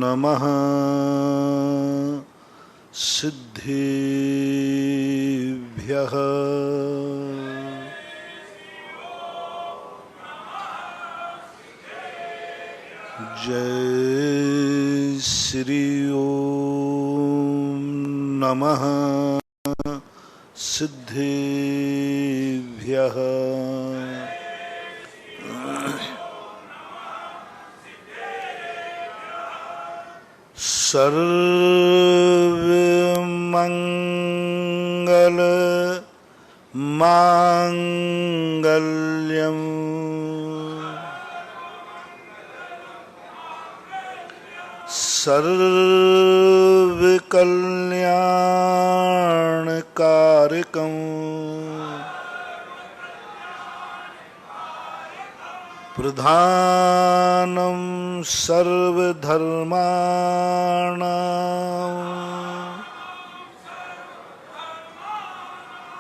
नमः सिद्धेभ्यः जय श्री ओम नमः सिद्धेभ्यः सर्वमंगल मांगल्यम सर्वकल्याणकारकं प्रधानं सर्वधर्माणां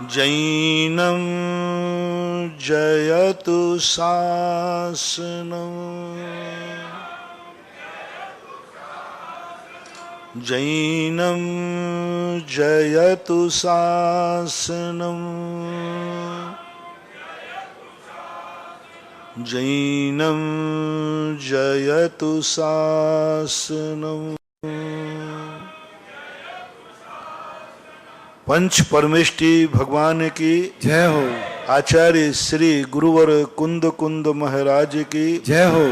जैनं जयतु शासनम् जैनं जयतु शासनम् जैनं जयतु शासनम्। पंच परमेष्टि भगवान की जय हो। आचार्य श्री गुरुवर कुंद कुंद महाराज की जय हो।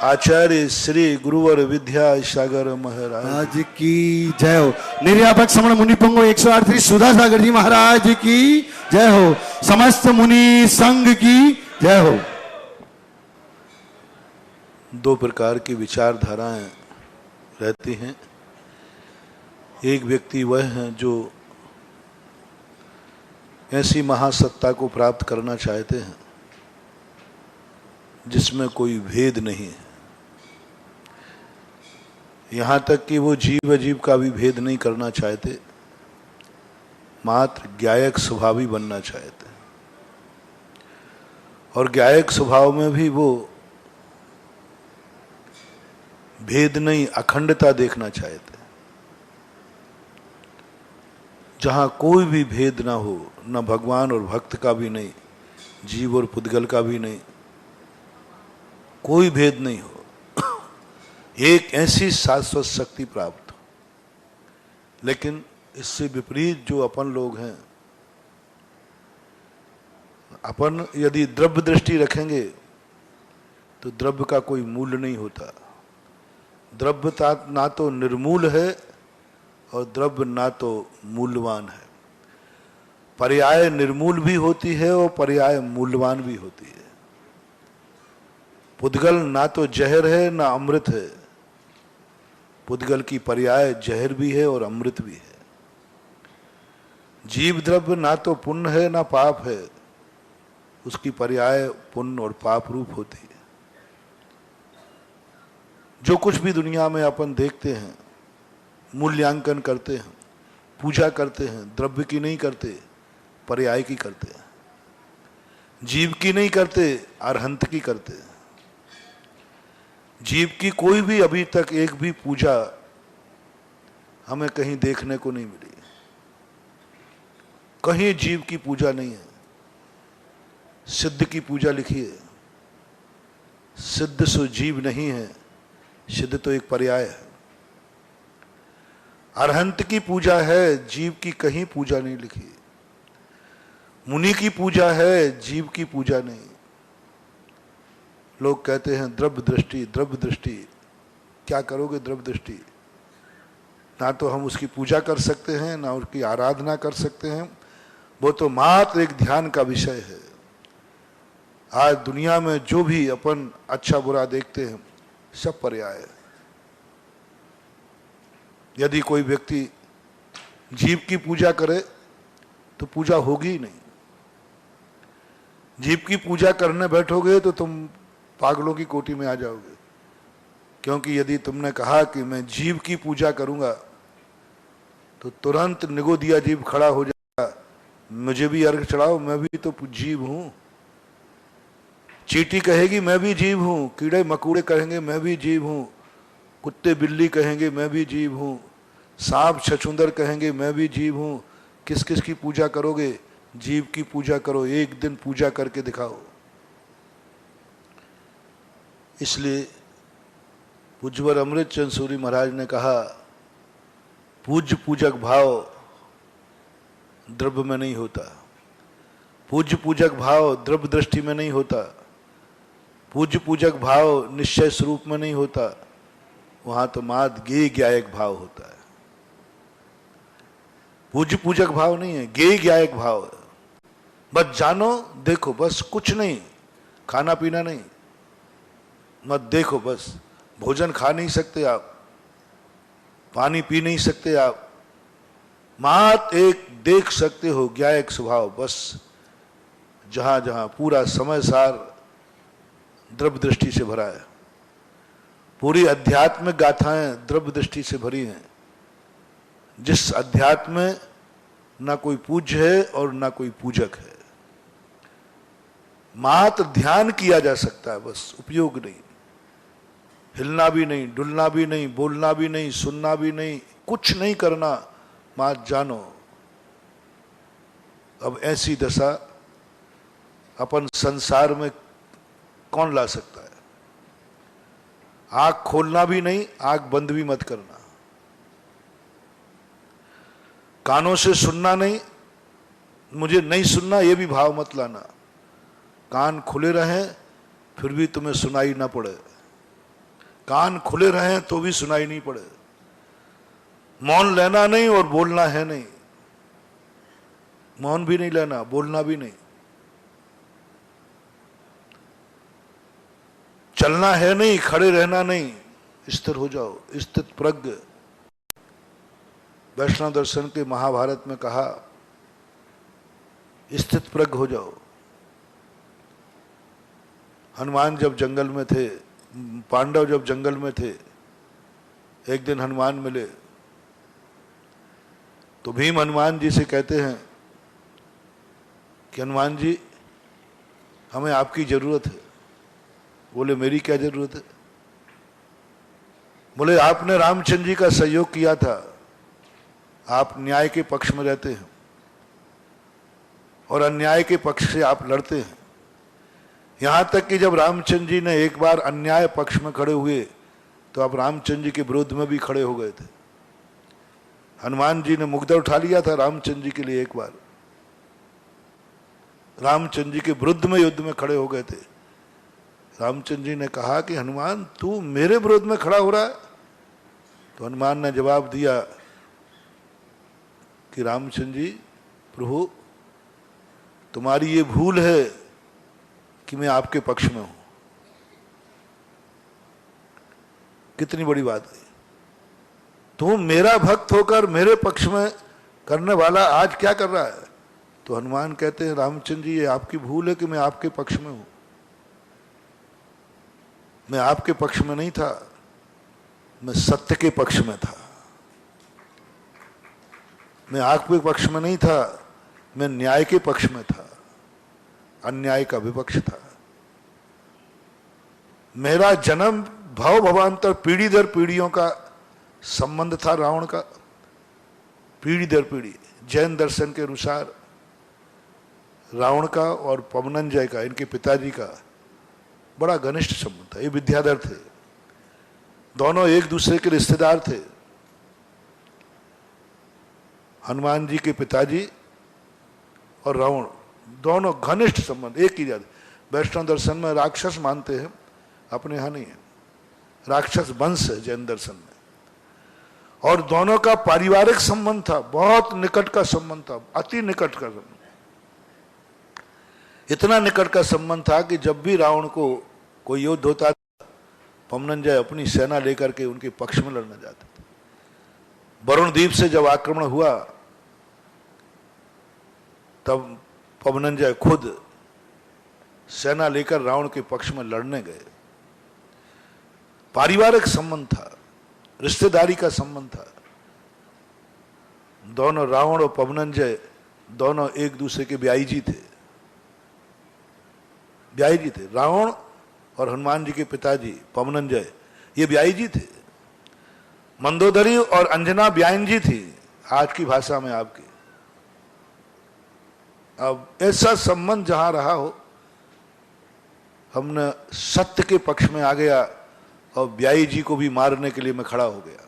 आचार्य श्री गुरुवर विद्या सागर महाराज की जय हो। निर्यापक श्रमण मुनि पंगो 108 श्री सुधा सागर जी महाराज की जय हो। समस्त मुनि संघ की जय हो। दो प्रकार की विचारधाराएं रहती हैं। एक व्यक्ति वह है जो ऐसी महासत्ता को प्राप्त करना चाहते हैं जिसमें कोई भेद नहीं है, यहाँ तक कि वो जीव अजीव का भी भेद नहीं करना चाहते, मात्र ज्ञायक स्वभावी बनना चाहते। और ज्ञायक स्वभाव में भी वो भेद नहीं, अखंडता देखना चाहते। जहाँ कोई भी भेद ना हो, न भगवान और भक्त का भी नहीं, जीव और पुद्गल का भी नहीं, कोई भेद नहीं हो, एक ऐसी शाश्वत शक्ति प्राप्त हो। लेकिन इससे विपरीत जो अपन लोग हैं, अपन यदि द्रव्य दृष्टि रखेंगे तो द्रव्य का कोई मूल्य नहीं होता। द्रव्य ना तो निर्मूल है और द्रव्य ना तो मूल्यवान है। पर्याय निर्मूल भी होती है और पर्याय मूल्यवान भी होती है। पुद्गल ना तो जहर है ना अमृत है। पुद्गल की पर्याय जहर भी है और अमृत भी है। जीव द्रव्य ना तो पुण्य है ना पाप है, उसकी पर्याय पुण्य और पाप रूप होती है। जो कुछ भी दुनिया में अपन देखते हैं, मूल्यांकन करते हैं, पूजा करते हैं, द्रव्य की नहीं करते, पर्याय की करते हैं। जीव की नहीं करते, अरहंत की करते हैं। जीव की कोई भी अभी तक एक भी पूजा हमें कहीं देखने को नहीं मिली। कहीं जीव की पूजा नहीं है। सिद्ध की पूजा लिखी है। सिद्ध सो जीव नहीं है, सिद्ध तो एक पर्याय है। अरहंत की पूजा है, जीव की कहीं पूजा नहीं लिखी। मुनि की पूजा है, जीव की पूजा नहीं। लोग कहते हैं द्रव्य दृष्टि, द्रव्य दृष्टि। क्या करोगे द्रव्य दृष्टि? ना तो हम उसकी पूजा कर सकते हैं, ना उसकी आराधना कर सकते हैं। वो तो मात्र एक ध्यान का विषय है। आज दुनिया में जो भी अपन अच्छा बुरा देखते हैं, सब पर्याय है। यदि कोई व्यक्ति जीव की पूजा करे तो पूजा होगी ही नहीं। जीव की पूजा करने बैठोगे तो तुम पागलों की कोटि में आ जाओगे। क्योंकि यदि तुमने कहा कि मैं जीव की पूजा करूंगा तो तुरंत निगोदिया जीव खड़ा हो जाएगा, मुझे भी अर्घ चढ़ाओ, मैं भी तो जीव हूं। चींटी कहेगी मैं भी जीव हूं, कीड़े मकोड़े कहेंगे मैं भी जीव हूं, कुत्ते बिल्ली कहेंगे मैं भी जीव हूं, सांप छछूंदर कहेंगे मैं भी जीव हूं। किस किस की पूजा करोगे? जीव की पूजा करो, एक दिन पूजा करके दिखाओ। इसलिए पूज्यवर अमृत चंद सूरी महाराज ने कहा, पूज्य पूजक भाव द्रव्य में नहीं होता, पूज्य पूजक भाव द्रव्य दृष्टि में नहीं होता, पूज्य पूजक भाव निश्चय स्वरूप में नहीं होता, वहां तो मात ज्ञेय ज्ञायक भाव होता है। पूज्य पूजक भाव नहीं है, ज्ञेय ज्ञायक भाव है। बस जानो, देखो, बस कुछ नहीं, खाना पीना नहीं, मत देखो, बस भोजन खा नहीं सकते आप, पानी पी नहीं सकते आप, मात एक देख सकते हो ज्ञायक स्वभाव। बस जहां जहां पूरा समय सार द्रव्य दृष्टि से भरा है, पूरी अध्यात्मिक गाथाएं द्रव्य दृष्टि से भरी हैं। जिस अध्यात्म में ना कोई पूज्य है और ना कोई पूजक है, मात्र ध्यान किया जा सकता है, बस उपयोग नहीं। हिलना भी नहीं, डुलना भी नहीं, बोलना भी नहीं, सुनना भी नहीं, कुछ नहीं करना, मात जानो। अब ऐसी दशा अपन संसार में कौन ला सकता है? आंख खोलना भी नहीं, आंख बंद भी मत करना, कानों से सुनना नहीं, मुझे नहीं सुनना ये भी भाव मत लाना। कान खुले रहें फिर भी तुम्हें सुनाई ना पड़े, कान खुले रहें तो भी सुनाई नहीं पड़े। मौन लेना नहीं और बोलना है नहीं, मौन भी नहीं लेना, बोलना भी नहीं। चलना है नहीं, खड़े रहना नहीं, स्थिर हो जाओ, स्थित प्रज्ञ। वैष्णव दर्शन के महाभारत में कहा, स्थित प्रज्ञ हो जाओ। हनुमान जब जंगल में थे, पांडव जब जंगल में थे, एक दिन हनुमान मिले तो भीम हनुमान जी से कहते हैं कि हनुमान जी हमें आपकी जरूरत है। बोले मेरी क्या जरूरत है? बोले आपने रामचंद्र जी का सहयोग किया था, आप न्याय के पक्ष में रहते हैं और अन्याय के पक्ष से आप लड़ते हैं। यहां तक कि जब रामचंद्र जी ने एक बार अन्याय पक्ष में खड़े हुए तो आप रामचंद्र जी के विरुद्ध में भी खड़े हो गए थे। हनुमान जी ने मुद्दा उठा लिया था रामचंद्र जी के लिए, एक बार रामचंद्र जी के विरुद्ध में युद्ध में खड़े हो गए थे। रामचंद्र जी ने कहा कि हनुमान तू मेरे विरुद्ध में खड़ा हो रहा है? तो हनुमान ने जवाब दिया कि रामचंद्र जी, प्रभु तुम्हारी ये भूल है कि मैं आपके पक्ष में हूं। कितनी बड़ी बात है। तुम मेरा भक्त होकर मेरे पक्ष में करने वाला आज क्या कर रहा है? तो हनुमान कहते हैं, रामचंद्र जी ये आपकी भूल है कि मैं आपके पक्ष में हूं। मैं आपके पक्ष में नहीं था, मैं सत्य के पक्ष में था। मैं आपके पक्ष में नहीं था, मैं न्याय के पक्ष में था, अन्याय का विपक्ष था। मेरा जन्म भव भवांतर पीढ़ी दर पीढ़ियों का संबंध था रावण का, पीढ़ी दर पीढ़ी। जैन दर्शन के अनुसार रावण का और पवनंजय का, इनके पिताजी का बड़ा घनिष्ठ संबंध था। ये विद्याधर थे, दोनों एक दूसरे के रिश्तेदार थे। हनुमान जी के पिताजी और रावण दोनों घनिष्ठ संबंध, एक ही जाति। वैष्णव दर्शन में राक्षस मानते हैं, अपने यहां नहीं है। राक्षस वंश है जैन दर्शन में। और दोनों का पारिवारिक संबंध था, बहुत निकट का संबंध था, अति निकट का संबंध। इतना निकट का संबंध था कि जब भी रावण को कोई युद्ध होता था, पवनंजय अपनी सेना लेकर के उनके पक्ष में लड़ने जाते थे। वरुण द्वीप से जब आक्रमण हुआ तब पवनंजय खुद सेना लेकर रावण के पक्ष में लड़ने गए। पारिवारिक संबंध था, रिश्तेदारी का संबंध था। दोनों रावण और पवनंजय दोनों एक दूसरे के ब्याही जी थे, ब्याही जी थे। रावण और हनुमान जी के पिताजी पवनंजय ये ब्याही जी थे। मंदोदरी और अंजना ब्यायन जी थी आज की भाषा में आपकी। अब ऐसा संबंध जहां रहा हो, हमने सत्य के पक्ष में आ गया और ब्याई जी को भी मारने के लिए मैं खड़ा हो गया।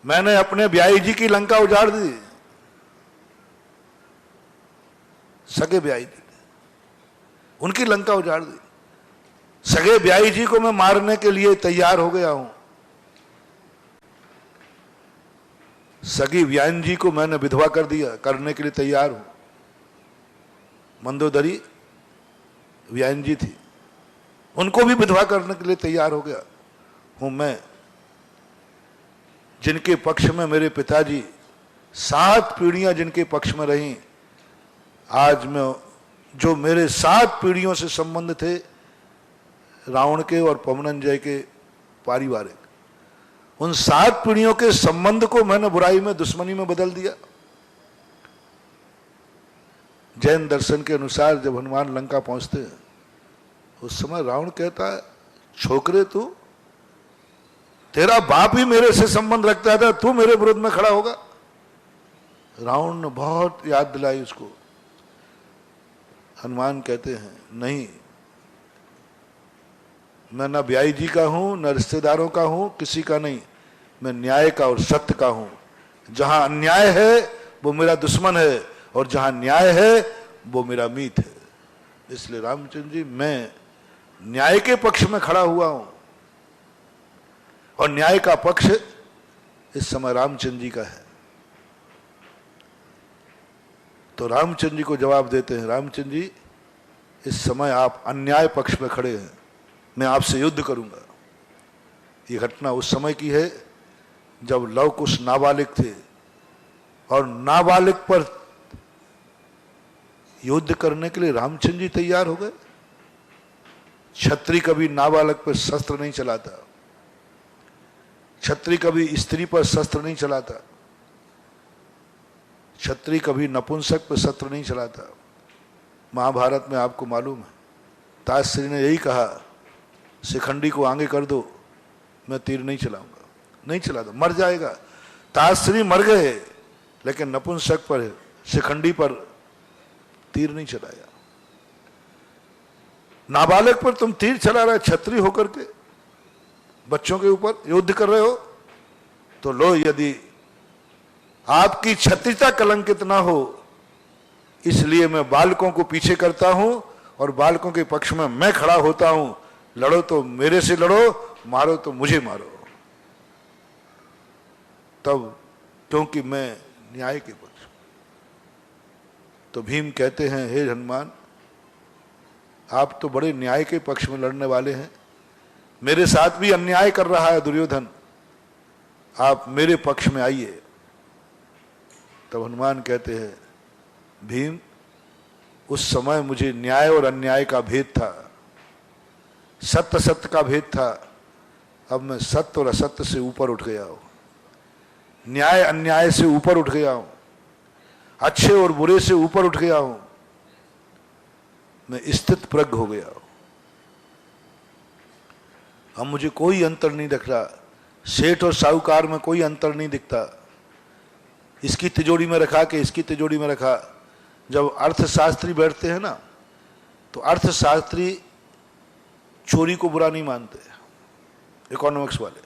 मैंने अपने ब्याई जी की लंका उजाड़ दी, सगे ब्याई जी, उनकी लंका उजाड़ दी। सगे ब्याई जी को मैं मारने के लिए तैयार हो गया हूं। सगी ब्यायन जी को मैंने विधवा कर दिया, करने के लिए तैयार हूं। मंदोदरी ब्यायन जी थी, उनको भी विधवा करने के लिए तैयार हो गया हूं मैं। जिनके पक्ष में मेरे पिताजी 7 पीढ़ियां जिनके पक्ष में रहीं, आज मैं जो मेरे 7 पीढ़ियों से संबंध थे, रावण के और पवनंजय के पारिवारिक, उन 7 पीढ़ियों के संबंध को मैंने बुराई में, दुश्मनी में बदल दिया। जैन दर्शन के अनुसार जब हनुमान लंका पहुंचते हैं, उस समय रावण कहता है, छोकरे तू, तेरा बाप ही मेरे से संबंध रखता था, तू मेरे विरुद्ध में खड़ा होगा। रावण ने बहुत याद दिलाई उसको। हनुमान कहते हैं, नहीं, मैं न ब्याई जी का हूं, न रिश्तेदारों का हूं, किसी का नहीं, मैं न्याय का और सत्य का हूं। जहां अन्याय है वो मेरा दुश्मन है, और जहां न्याय है वो मेरा मीत है। इसलिए रामचंद्र जी, मैं न्याय के पक्ष में खड़ा हुआ हूं, और न्याय का पक्ष इस समय रामचंद्र जी का है। तो रामचंद्र जी को जवाब देते हैं, रामचंद्र जी, इस समय आप अन्याय पक्ष में खड़े हैं, मैं आपसे युद्ध करूंगा। ये घटना उस समय की है जब लव कुश नाबालिग थे, और नाबालिग पर युद्ध करने के लिए रामचंद्र जी तैयार हो गए। क्षत्रिय कभी नाबालक पर शस्त्र नहीं चलाता, क्षत्रिय कभी स्त्री पर शस्त्र नहीं चलाता, क्षत्रिय कभी नपुंसक पर शस्त्र नहीं चलाता। महाभारत में आपको मालूम है, ताजश्री ने यही कहा, शिखंडी को आगे कर दो, मैं तीर नहीं चलाऊंगा, नहीं चलाता, मर जाएगा। ताजश्री मर गए, लेकिन नपुंसक पर, शिखंडी पर तीर नहीं चलाया। नाबालग पर तुम तीर चला रहे, क्षत्रिय होकर के बच्चों के ऊपर युद्ध कर रहे हो, तो लो, यदि आपकी क्षत्रियता कलंकित ना हो, इसलिए मैं बालकों को पीछे करता हूं और बालकों के पक्ष में मैं खड़ा होता हूं। लड़ो तो मेरे से लड़ो, मारो तो मुझे मारो, तब, क्योंकि मैं न्याय के पक्ष। तो भीम कहते हैं, हे हनुमान, आप तो बड़े न्याय के पक्ष में लड़ने वाले हैं, मेरे साथ भी अन्याय कर रहा है दुर्योधन, आप मेरे पक्ष में आइए। तब हनुमान कहते हैं, भीम, उस समय मुझे न्याय और अन्याय का भेद था, सत्य सत्य का भेद था। अब मैं सत्य और असत्य से ऊपर उठ गया हूं, न्याय अन्याय से ऊपर उठ गया हूं, अच्छे और बुरे से ऊपर उठ गया हूं, मैं स्थित प्रज्ञ हो गया हूं। अब मुझे कोई अंतर नहीं दिख रहा, सेठ और साहूकार में कोई अंतर नहीं दिखता। इसकी तिजोरी में रखा कि इसकी तिजोरी में रखा। जब अर्थशास्त्री बैठते हैं ना, तो अर्थशास्त्री चोरी को बुरा नहीं मानते, इकोनॉमिक्स वाले,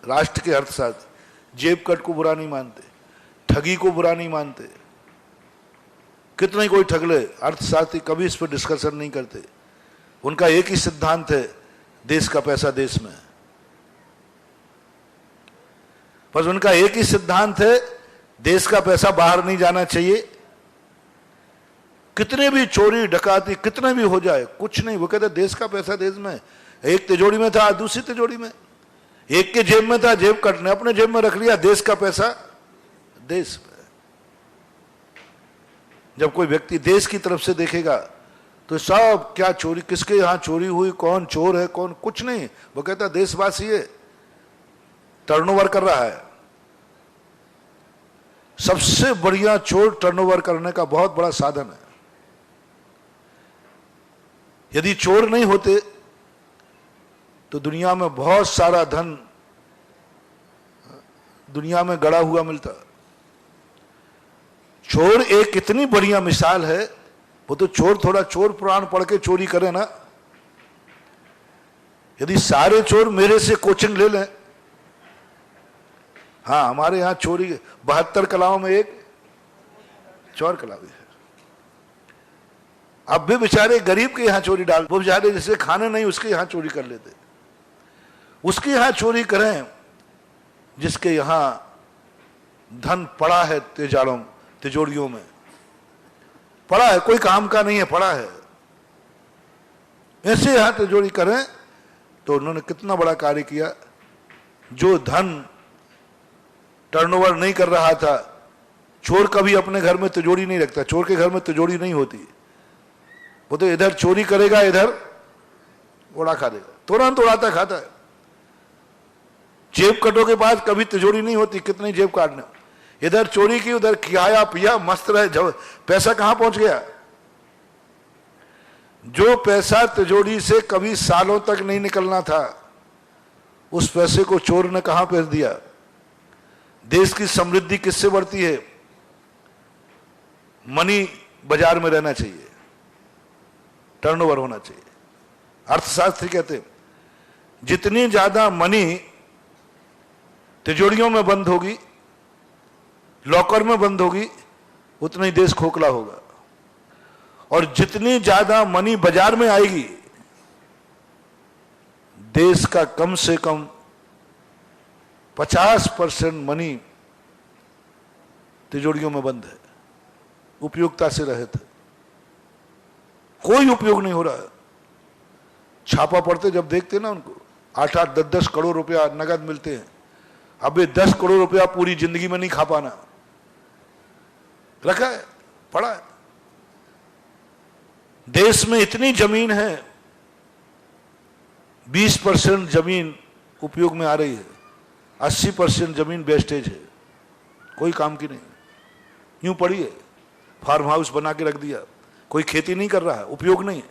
राष्ट्र के अर्थशास्त्री जेब कट को बुरा नहीं मानते, ठगी को बुरा नहीं मानते। कितना ही कोई ठग ले, अर्थशास्त्री कभी इस पर डिस्कशन नहीं करते। उनका एक ही सिद्धांत है, देश का पैसा देश में। बस उनका एक ही सिद्धांत है, देश का पैसा बाहर नहीं जाना चाहिए। कितने भी चोरी डकाती कितने भी हो जाए, कुछ नहीं, वो कहते देश का पैसा देश में। एक तिजोरी में था, दूसरी तिजोरी में, एक के जेब में था, जेब कट ने अपने जेब में रख लिया, देश का पैसा देश में। जब कोई व्यक्ति देश की तरफ से देखेगा तो सब क्या चोरी, किसके यहां चोरी हुई, कौन चोर है, कौन, कुछ नहीं, वो कहता देशवासी है, टर्नओवर कर रहा है। सबसे बढ़िया चोर टर्नओवर करने का बहुत बड़ा साधन है। यदि चोर नहीं होते तो दुनिया में बहुत सारा धन दुनिया में गड़ा हुआ मिलता। चोर एक इतनी बढ़िया मिसाल है, वो तो चोर थोड़ा चोर पुराण पढ़ के चोरी करे ना। यदि सारे चोर मेरे से कोचिंग ले लें, हाँ हमारे यहां चोरी 72 कलाओं में एक चोर कला भी है। अब भी बेचारे गरीब के यहां चोरी डाल, वो बेचारे जिसे खाने नहीं उसके यहां चोरी कर लेते। उसके यहां चोरी करें जिसके यहां धन पड़ा है, तिजोरियों में पड़ा है, कोई काम का नहीं है, पड़ा है, ऐसे यहां तिजोरी करें। तो उन्होंने कितना बड़ा कार्य किया। जो धन टर्नओवर नहीं कर रहा था, चोर कभी अपने घर में तिजोरी नहीं रखता, चोर के घर में तिजोरी नहीं होती। वो तो इधर चोरी करेगा, इधर उड़ा खा देगा, तुरंत उड़ाता खाता है। जेब कटो के पास कभी तिजोरी नहीं होती, कितनी जेब काटने, इधर चोरी की, उधर खाया पिया, मस्त रहे। जब पैसा कहां पहुंच गया? जो पैसा तिजोरी से कभी सालों तक नहीं निकलना था, उस पैसे को चोर ने कहां फेर दिया। देश की समृद्धि किससे बढ़ती है? मनी बाजार में रहना चाहिए, टर्नओवर होना चाहिए। अर्थशास्त्री कहते हैं जितनी ज्यादा मनी तिजोरियों में बंद होगी, लॉकर में बंद होगी, उतना ही देश खोखला होगा। और जितनी ज्यादा मनी बाजार में आएगी, देश का कम से कम 50% मनी तिजोरियों में बंद है, उपयोगिता से रहित है, कोई उपयोग नहीं हो रहा है। छापा पड़ते जब देखते ना उनको, 8-8, 10-10 करोड़ रुपया नगद मिलते हैं। अब ये 10 करोड़ रुपया पूरी जिंदगी में नहीं खा पाना, रखा है, पड़ा है। देश में इतनी जमीन है, 20% जमीन उपयोग में आ रही है, 80% जमीन वेस्टेज है, कोई काम की नहीं, यूं पड़ी है। फार्म हाउस बना के रख दिया, कोई खेती नहीं कर रहा है, उपयोग नहीं है,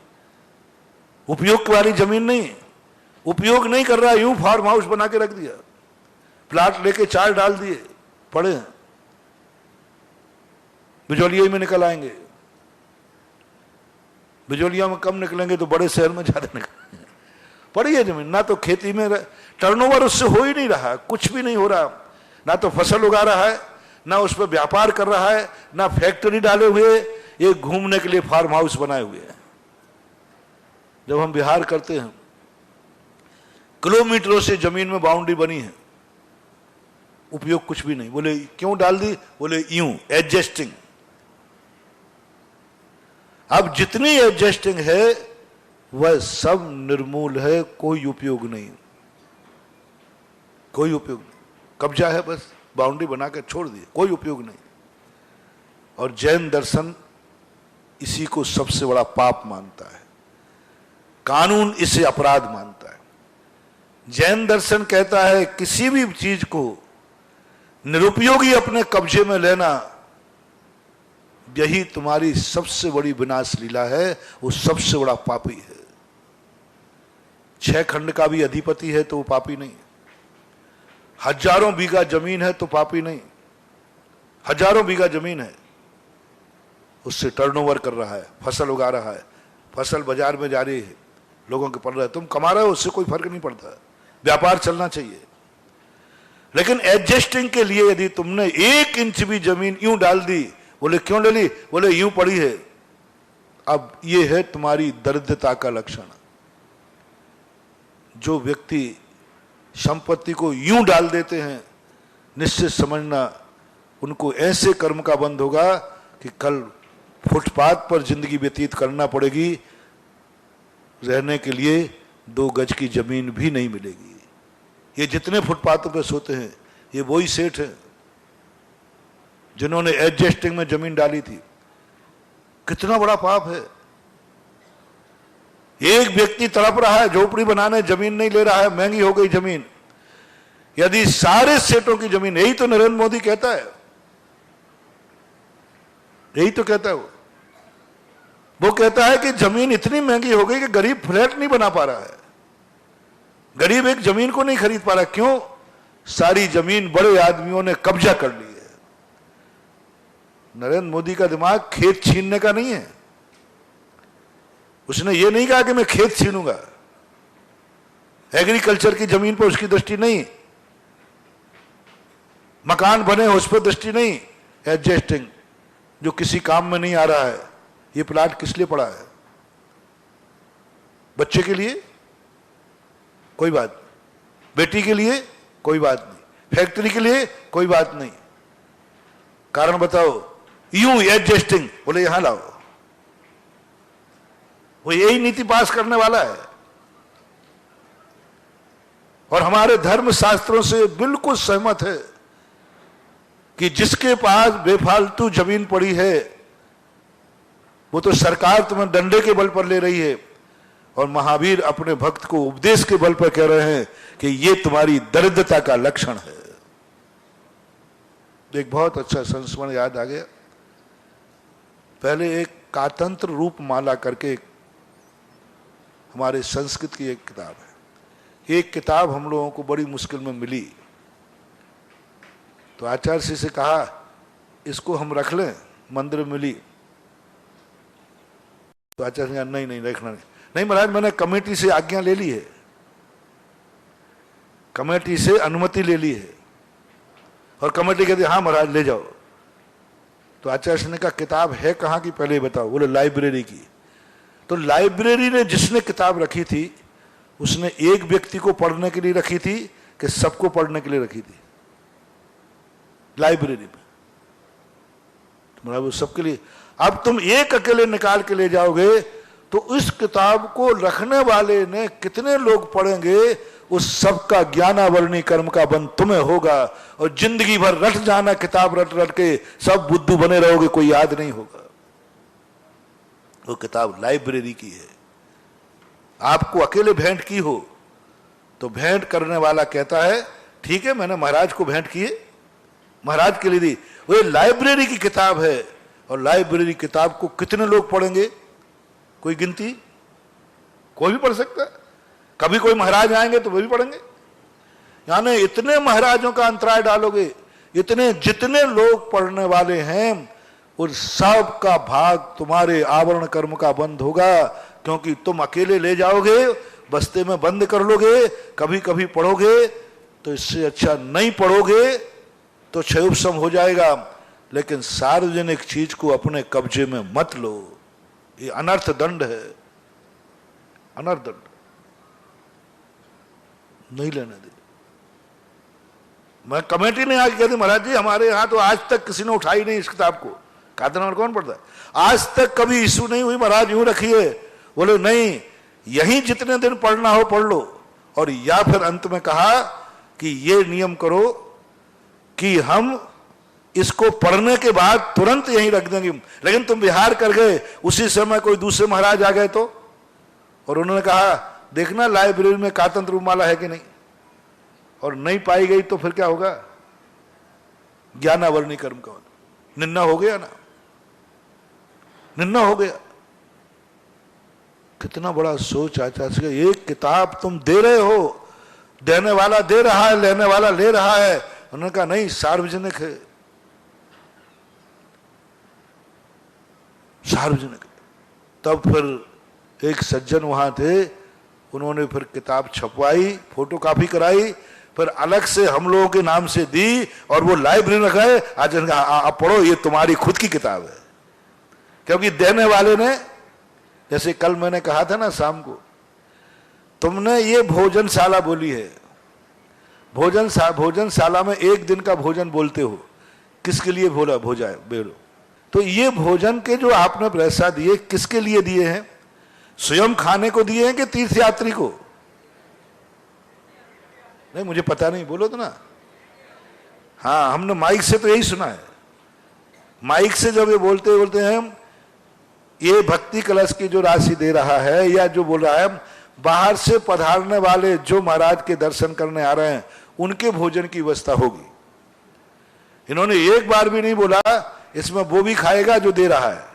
उपयोग वाली जमीन नहीं है, उपयोग नहीं कर रहा है, यूं फार्म हाउस बना के रख दिया। प्लाट लेके 4 डाल दिए, पड़े हैं, बिजौलिया में निकल आएंगे। बिजौलिया में कम निकलेंगे तो बड़े शहर में ज्यादा निकलेंगे। पड़ी है जमीन, ना तो खेती में टर्नओवर उससे हो ही नहीं रहा, कुछ भी नहीं हो रहा, ना तो फसल उगा रहा है, ना उस पर व्यापार कर रहा है, ना फैक्ट्री डाले हुए, ये घूमने के लिए फार्म हाउस बनाए हुए हैं। जब हम बिहार करते हैं, किलोमीटरों से जमीन में बाउंड्री बनी है, उपयोग कुछ भी नहीं। बोले क्यों डाल दी? बोले यूं एडजस्टिंग। अब जितनी एडजस्टिंग है वह सब निर्मूल है, कोई उपयोग नहीं, कोई उपयोग नहीं। कब्जा है, बस बाउंड्री बनाकर छोड़ दिए, कोई उपयोग नहीं। और जैन दर्शन इसी को सबसे बड़ा पाप मानता है, कानून इसे अपराध मानता है। जैन दर्शन कहता है किसी भी चीज को निरुपयोगी अपने कब्जे में लेना, यही तुम्हारी सबसे बड़ी विनाश लीला है, वो सबसे बड़ा पापी है। 6 खंड का भी अधिपति है तो वो पापी नहीं, हजारों बीघा जमीन है तो पापी नहीं। हजारों बीघा जमीन है, उससे टर्नओवर कर रहा है, फसल उगा रहा है, फसल बाजार में जा रही है, लोगों के पड़ रहा है, तुम कमा रहे हो, उससे कोई फर्क नहीं पड़ता, व्यापार चलना चाहिए। लेकिन एडजस्टिंग के लिए यदि तुमने 1 इंच भी जमीन यूं डाल दी, बोले क्यों डाली? बोले यूं पड़ी है। अब ये है तुम्हारी दरिद्रता का लक्षण। जो व्यक्ति संपत्ति को यूं डाल देते हैं, निश्चित समझना उनको ऐसे कर्म का बंध होगा कि कल फुटपाथ पर जिंदगी व्यतीत करना पड़ेगी, रहने के लिए 2 गज की जमीन भी नहीं मिलेगी। ये जितने फुटपाथों पर सोते हैं, ये वही सेठ हैं जिन्होंने एडजस्टिंग में जमीन डाली थी। कितना बड़ा पाप है। एक व्यक्ति तड़प रहा है, झोपड़ी बनाने जमीन नहीं ले रहा है, महंगी हो गई जमीन। यदि सारे सेठों की जमीन, यही तो नरेंद्र मोदी कहता है, यही तो कहता है वो कहता है कि जमीन इतनी महंगी हो गई कि गरीब फ्लैट नहीं बना पा रहा है, गरीब एक जमीन को नहीं खरीद पा रहा। क्यों? सारी जमीन बड़े आदमियों ने कब्जा कर ली है। नरेंद्र मोदी का दिमाग खेत छीनने का नहीं है। उसने ये नहीं कहा कि मैं खेत छीनूंगा, एग्रीकल्चर की जमीन पर उसकी दृष्टि नहीं, मकान बने उस पर दृष्टि नहीं, एडजस्टिंग जो किसी काम में नहीं आ रहा है। ये प्लाट किस लिए पड़ा है? बच्चे के लिए कोई बात नहीं, बेटी के लिए कोई बात नहीं, फैक्ट्री के लिए कोई बात नहीं। कारण बताओ, यूं एडजस्टिंग, बोले यहां लाओ। वो यही नीति पास करने वाला है और हमारे धर्म शास्त्रों से बिल्कुल सहमत है कि जिसके पास बेफालतू जमीन पड़ी है वो तो सरकार तुम्हें डंडे के बल पर ले रही है, और महावीर अपने भक्त को उपदेश के बल पर कह रहे हैं कि ये तुम्हारी दरिद्रता का लक्षण है। एक बहुत अच्छा संस्मरण याद आ गया। पहले एक कातंत्र रूप माला करके हमारे संस्कृत की एक किताब है। एक किताब हम लोगों को बड़ी मुश्किल में मिली, तो आचार्य जी से कहा इसको हम रख लें, मंदिर में मिली। तो आचार्य जी नहीं नहीं रखना नहीं महाराज, मैंने कमेटी से आज्ञा ले ली है, कमेटी से अनुमति ले ली है। और कमेटी कहती हाँ महाराज ले जाओ। तो आचार्य ने कहा किताब है कहाँ की पहले बताओ। बोले लाइब्रेरी की। तो लाइब्रेरी ने जिसने किताब रखी थी उसने एक व्यक्ति को पढ़ने के लिए रखी थी कि सबको पढ़ने के लिए रखी थी? लाइब्रेरी में तुम्हारा वो सबके लिए। अब तुम एक अकेले निकाल के ले जाओगे तो इस किताब को रखने वाले ने कितने लोग पढ़ेंगे, उस सब का ज्ञानावरणी कर्म का बंध तुम्हें होगा और जिंदगी भर रट जाना किताब रट रट के, सब बुद्धू बने रहोगे, कोई याद नहीं होगा। वो किताब लाइब्रेरी की है। आपको अकेले भेंट की हो तो भेंट करने वाला कहता है ठीक है मैंने महाराज को भेंट किए, महाराज के लिए दी। वो लाइब्रेरी की किताब है और लाइब्रेरी किताब को कितने लोग पढ़ेंगे, कोई गिनती? कोई भी पढ़ सकता है। कभी कोई महाराज आएंगे तो वो भी पढ़ेंगे। यानी इतने महाराजों का अंतराय डालोगे, इतने जितने लोग पढ़ने वाले हैं उन सब का भाग तुम्हारे आवरण कर्म का बंद होगा, क्योंकि तुम अकेले ले जाओगे, बस्ते में बंद कर लोगे, कभी कभी पढ़ोगे। तो इससे अच्छा नहीं पढ़ोगे तो क्षयोपशम हो जाएगा, लेकिन सार्वजनिक चीज को अपने कब्जे में मत लो। ये अनर्थ दंड है, अनर्थ दंड नहीं लेने दे। मैं कमेटी ने आके कहती महाराज जी हमारे यहां तो आज तक किसी ने उठाई नहीं इस किताब को। कहते ना कौन पढ़ता है? आज तक कभी इशू नहीं हुई, महाराज यूं रखिए। बोले नहीं, यहीं जितने दिन पढ़ना हो पढ़ लो। और या फिर अंत में कहा कि ये नियम करो कि हम इसको पढ़ने के बाद तुरंत यहीं रख देंगे, लेकिन तुम बिहार कर गए, उसी समय कोई दूसरे महाराज आ गए तो? और उन्होंने कहा देखना लाइब्रेरी में कातंत्र रूपमाला है कि नहीं, और नहीं पाई गई तो फिर क्या होगा? ज्ञानावरणी कर्म का निन्ना हो गया ना, निन्ना हो गया। कितना बड़ा सोच आचार्य। एक किताब तुम दे रहे हो, देने वाला दे रहा है, लेने वाला ले रहा है। उन्होंने कहा नहीं सार्वजनिक है, सार्वजनिक। तब फिर एक सज्जन वहां थे, उन्होंने फिर किताब छपवाई, फोटोकॉपी कराई, फिर अलग से हम लोगों के नाम से दी और वो लाइब्रेरी में गए। आज आप पढ़ो, ये तुम्हारी खुद की किताब है। क्योंकि देने वाले ने, जैसे कल मैंने कहा था ना शाम को, तुमने ये भोजनशाला बोली है, भोजनशाला में एक दिन का भोजन बोलते हो, किसके लिए बोला भोजा बेलो? तो ये भोजन के जो आपने पैसा दिए किसके लिए दिए हैं? स्वयं खाने को दिए हैं कि तीर्थयात्री को? नहीं मुझे पता नहीं, बोलो तो ना। हाँ हमने माइक से तो यही सुना है। माइक से जब ये बोलते हैं ये भक्ति कलश की जो राशि दे रहा है या जो बोल रहा है, बाहर से पधारने वाले जो महाराज के दर्शन करने आ रहे हैं उनके भोजन की व्यवस्था होगी। इन्होंने एक बार भी नहीं बोला इसमें वो भी खाएगा जो दे रहा है।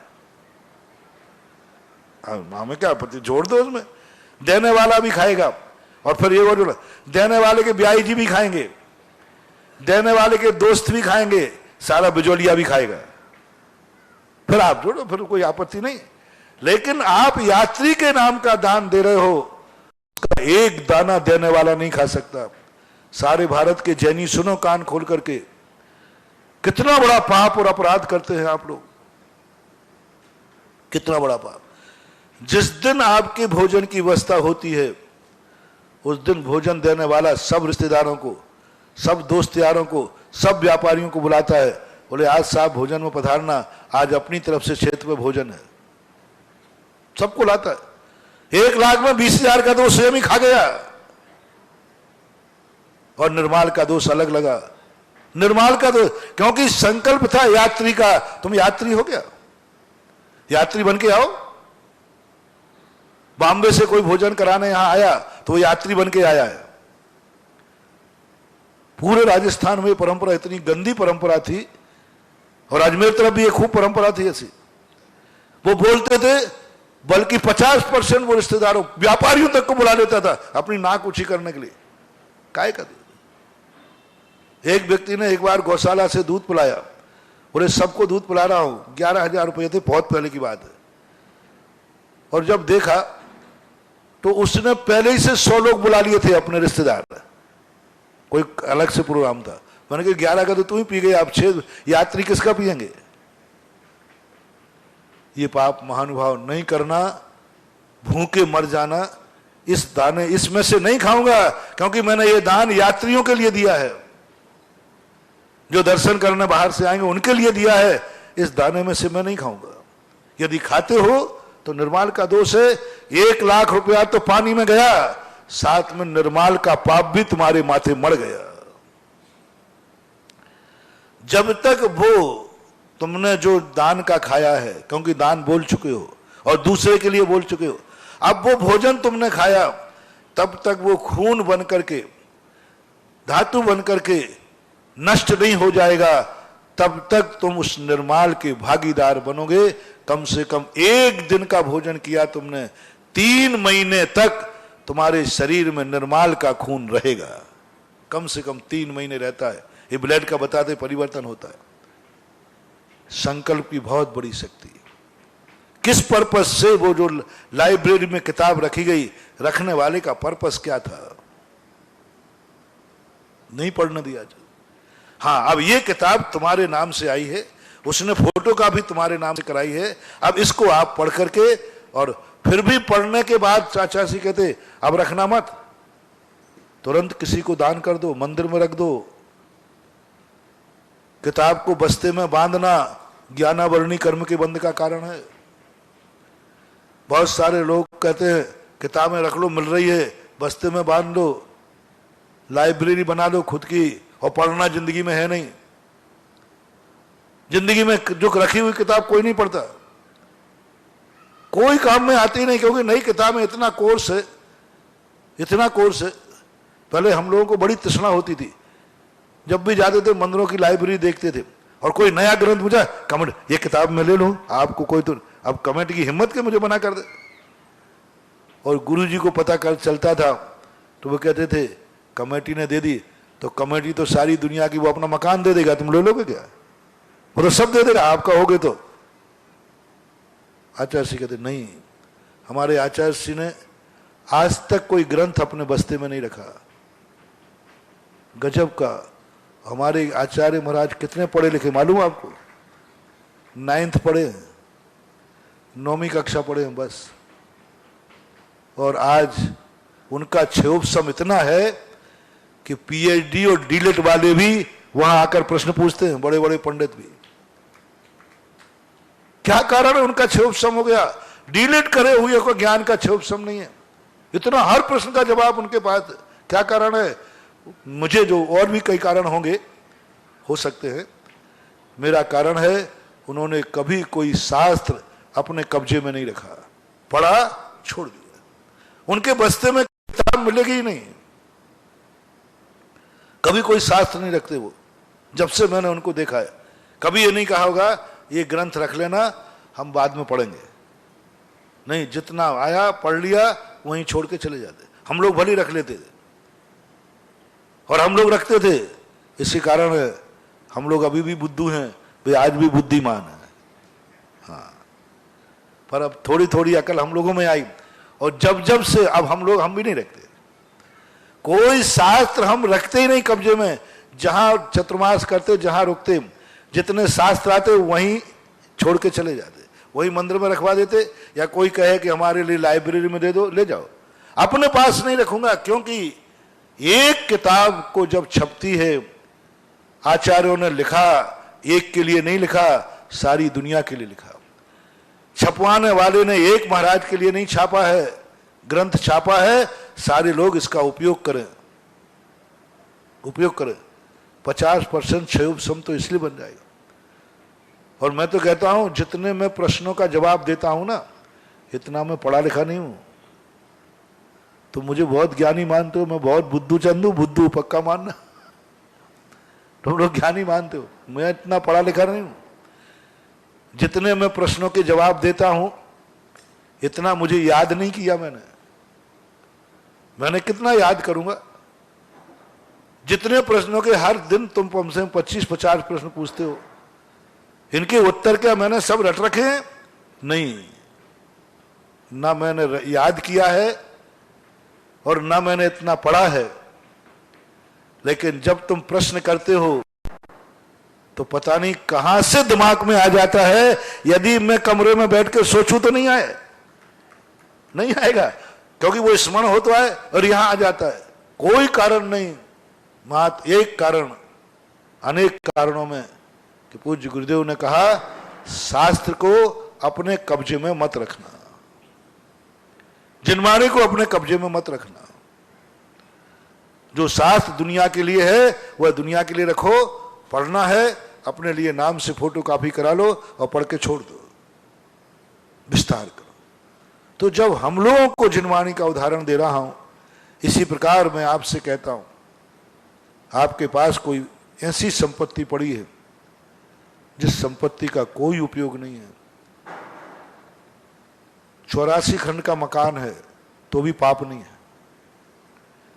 हमें क्या पति, जोड़ दो उसमें, देने वाला भी खाएगा। और फिर ये बोलो देने वाले के ब्याई जी भी खाएंगे, देने वाले के दोस्त भी खाएंगे, सारा बिजोलिया भी खाएगा, फिर आप जोड़ो, फिर कोई आपत्ति नहीं। लेकिन आप यात्री के नाम का दान दे रहे हो, उसका एक दाना देने वाला नहीं खा सकता। सारे भारत के जैनी सुनो कान खोल करके, कितना बड़ा पाप और अपराध करते हैं आप लोग, कितना बड़ा पाप। जिस दिन आपके भोजन की व्यवस्था होती है, उस दिन भोजन देने वाला सब रिश्तेदारों को, सब दोस्त यारों को, सब व्यापारियों को बुलाता है, बोले आज साहब भोजन में पधारना, आज अपनी तरफ से क्षेत्र में भोजन है, सबको लाता है। 1 लाख में 20,000 का दोष स्वयं ही खा गया, और निर्माल का दोष अलग लगा। निर्माल का दोष क्योंकि संकल्प था यात्री का, तुम यात्री हो गया, यात्री बन के आओ। बॉम्बे से कोई भोजन कराने यहां आया तो वो यात्री बन के आया है। पूरे राजस्थान में परंपरा इतनी गंदी परंपरा थी, और अजमेर तरफ भी एक खूब परंपरा थी ऐसी। वो बोलते थे, बल्कि 50% वो रिश्तेदारों व्यापारियों तक को बुला लेता था अपनी नाक ऊंची करने के लिए। काय का? एक व्यक्ति ने एक बार गौशाला से दूध पिलाया, बोले सबको दूध पिला रहा हूं, 11,000 रुपये थे, बहुत पहले की बात है। और जब देखा तो उसने पहले ही से 100 लोग बुला लिए थे अपने रिश्तेदार, कोई अलग से प्रोग्राम था। मैंने कहा 11 का तो तू ही पी गई, आप 6 यात्री किसका पिएंगे? ये पाप महानुभाव नहीं करना, भूखे मर जाना। इस दाने इसमें से नहीं खाऊंगा, क्योंकि मैंने ये दान यात्रियों के लिए दिया है, जो दर्शन करने बाहर से आएंगे उनके लिए दिया है। इस दाने में से मैं नहीं खाऊंगा। यदि खाते हो तो निर्माल का दोष है। 1 लाख रुपया तो पानी में गया, साथ में निर्माल का पाप भी तुम्हारे माथे मर गया। जब तक वो तुमने जो दान का खाया है, क्योंकि दान बोल चुके हो और दूसरे के लिए बोल चुके हो, अब वो भोजन तुमने खाया, तब तक वो खून बन करके, धातु बन करके नष्ट नहीं हो जाएगा, तब तक तुम उस निर्माल के भागीदार बनोगे। कम से कम 1 दिन का भोजन किया तुमने, 3 महीने तक तुम्हारे शरीर में निर्माल का खून रहेगा। कम से कम 3 महीने रहता है। ये ब्लड का बताते परिवर्तन होता है। संकल्प की बहुत बड़ी शक्ति। किस पर्पस से वो जो लाइब्रेरी में किताब रखी गई, रखने वाले का पर्पस क्या था? नहीं पढ़ने दिया। हाँ, अब ये किताब तुम्हारे नाम से आई है, उसने फोटो का भी तुम्हारे नाम से कराई है। अब इसको आप पढ़ करके, और फिर भी पढ़ने के बाद चाचा जी कहते अब रखना मत, तुरंत किसी को दान कर दो, मंदिर में रख दो। किताब को बस्ते में बांधना ज्ञानावरणी कर्म के बंध का कारण है। बहुत सारे लोग कहते हैं किताबें रख लो, मिल रही है, बस्ते में बांध लो, लाइब्रेरी बना लो खुद की, और पढ़ना जिंदगी में है नहीं। जिंदगी में जो रखी हुई किताब कोई नहीं पढ़ता, कोई काम में आती नहीं, क्योंकि नई किताब में इतना कोर्स है, इतना कोर्स है। पहले हम लोगों को बड़ी तृष्णा होती थी, जब भी जाते थे मंदिरों की लाइब्रेरी देखते थे, और कोई नया ग्रंथ पूछा, कमेंट ये किताब मैं ले लूं आपको, कोई तो अब कमेंट की हिम्मत के मुझे मना कर दे। और गुरुजी को पता कर चलता था तो वो कहते थे कमेटी ने दे दी, तो कमेटी तो सारी दुनिया की, वो अपना मकान दे देगा, तुम ले लोगे क्या? वो तो सब दे देगा, आपका होगे तो। आचार्य जी कहते नहीं, हमारे आचार्य जी ने आज तक कोई ग्रंथ अपने बस्ते में नहीं रखा। गजब का। हमारे आचार्य महाराज कितने पढ़े लिखे मालूम आपको? 9th पढ़े, 9वीं कक्षा पढ़े हैं बस। और आज उनका क्षयोपसम इतना है कि पीएचडी और डीलेट वाले भी वहां आकर प्रश्न पूछते हैं, बड़े बड़े पंडित भी। क्या कारण है उनका क्षयोपसम हो गया? डीलेट करे हुए को ज्ञान का क्षयोपसम नहीं है। इतना हर प्रश्न का जवाब उनके पास है। क्या कारण है? मुझे जो और भी कई कारण होंगे, हो सकते हैं, मेरा कारण है उन्होंने कभी कोई शास्त्र अपने कब्जे में नहीं रखा, पढ़ा छोड़ दिया। उनके बस्ते में किताब मिलेगी ही नहीं, कभी कोई शास्त्र नहीं रखते वो, जब से मैंने उनको देखा है। कभी ये नहीं कहा होगा ये ग्रंथ रख लेना, हम बाद में पढ़ेंगे। नहीं, जितना आया पढ़ लिया, वहीं छोड़ के चले जाते। हम लोग भले रख लेते थे, और हम लोग रखते थे, इसी कारण हम लोग अभी भी बुद्धू हैं, वे आज भी बुद्धिमान हैं। हाँ, पर अब थोड़ी थोड़ी अकल हम लोगों में आई, और जब जब से अब हम भी नहीं रखते, कोई शास्त्र हम रखते ही नहीं कब्जे में। जहां चतुर्मास करते, जहां रुकते, जितने शास्त्र आते वहीं छोड़ के चले जाते, वही मंदिर में रखवा देते, या कोई कहे कि हमारे लिए लाइब्रेरी में दे दो, ले जाओ। अपने पास नहीं रखूंगा, क्योंकि एक किताब को जब छपती है, आचार्यों ने लिखा, एक के लिए नहीं लिखा, सारी दुनिया के लिए लिखा। छपवाने वाले ने एक महाराज के लिए नहीं छापा है, ग्रंथ छापा है, सारे लोग इसका उपयोग करें, उपयोग करें। 50% क्षयोपशम तो इसलिए बन जाएगा। और मैं तो कहता हूं, जितने मैं प्रश्नों का जवाब देता हूं ना, इतना मैं पढ़ा लिखा नहीं हूं। तो मुझे बहुत ज्ञानी मानते हो, मैं बहुत बुद्धू चंदू, बुद्धू पक्का मानना। तुम लोग ज्ञानी मानते हो, मैं इतना पढ़ा लिखा नहीं हूं। जितने मैं प्रश्नों के जवाब देता हूं, इतना मुझे याद नहीं किया मैंने कितना याद करूंगा। जितने प्रश्नों के हर दिन तुम कम से कम 25-50 प्रश्न पूछते हो, इनके उत्तर क्या मैंने सब रट रखे हैं? नहीं, ना मैंने याद किया है और ना मैंने इतना पढ़ा है। लेकिन जब तुम प्रश्न करते हो तो पता नहीं कहां से दिमाग में आ जाता है। यदि मैं कमरे में बैठ के सोचूं तो नहीं आएगा, क्योंकि वो स्मरण हो तो आए, और यहां आ जाता है। कोई कारण नहीं, मात्र एक कारण, अनेक कारणों में, कि पूज्य गुरुदेव ने कहा, शास्त्र को अपने कब्जे में मत रखना, जिनवाणी को अपने कब्जे में मत रखना। जो शास्त्र दुनिया के लिए है वह दुनिया के लिए रखो, पढ़ना है अपने लिए नाम से फोटो कॉपी करा लो और पढ़ के छोड़ दो, विस्तार करो। तो जब हम लोगों को जिनवाणी का उदाहरण दे रहा हूं, इसी प्रकार मैं आपसे कहता हूं, आपके पास कोई ऐसी संपत्ति पड़ी है जिस संपत्ति का कोई उपयोग नहीं है, 84 खंड का मकान है तो भी पाप नहीं है,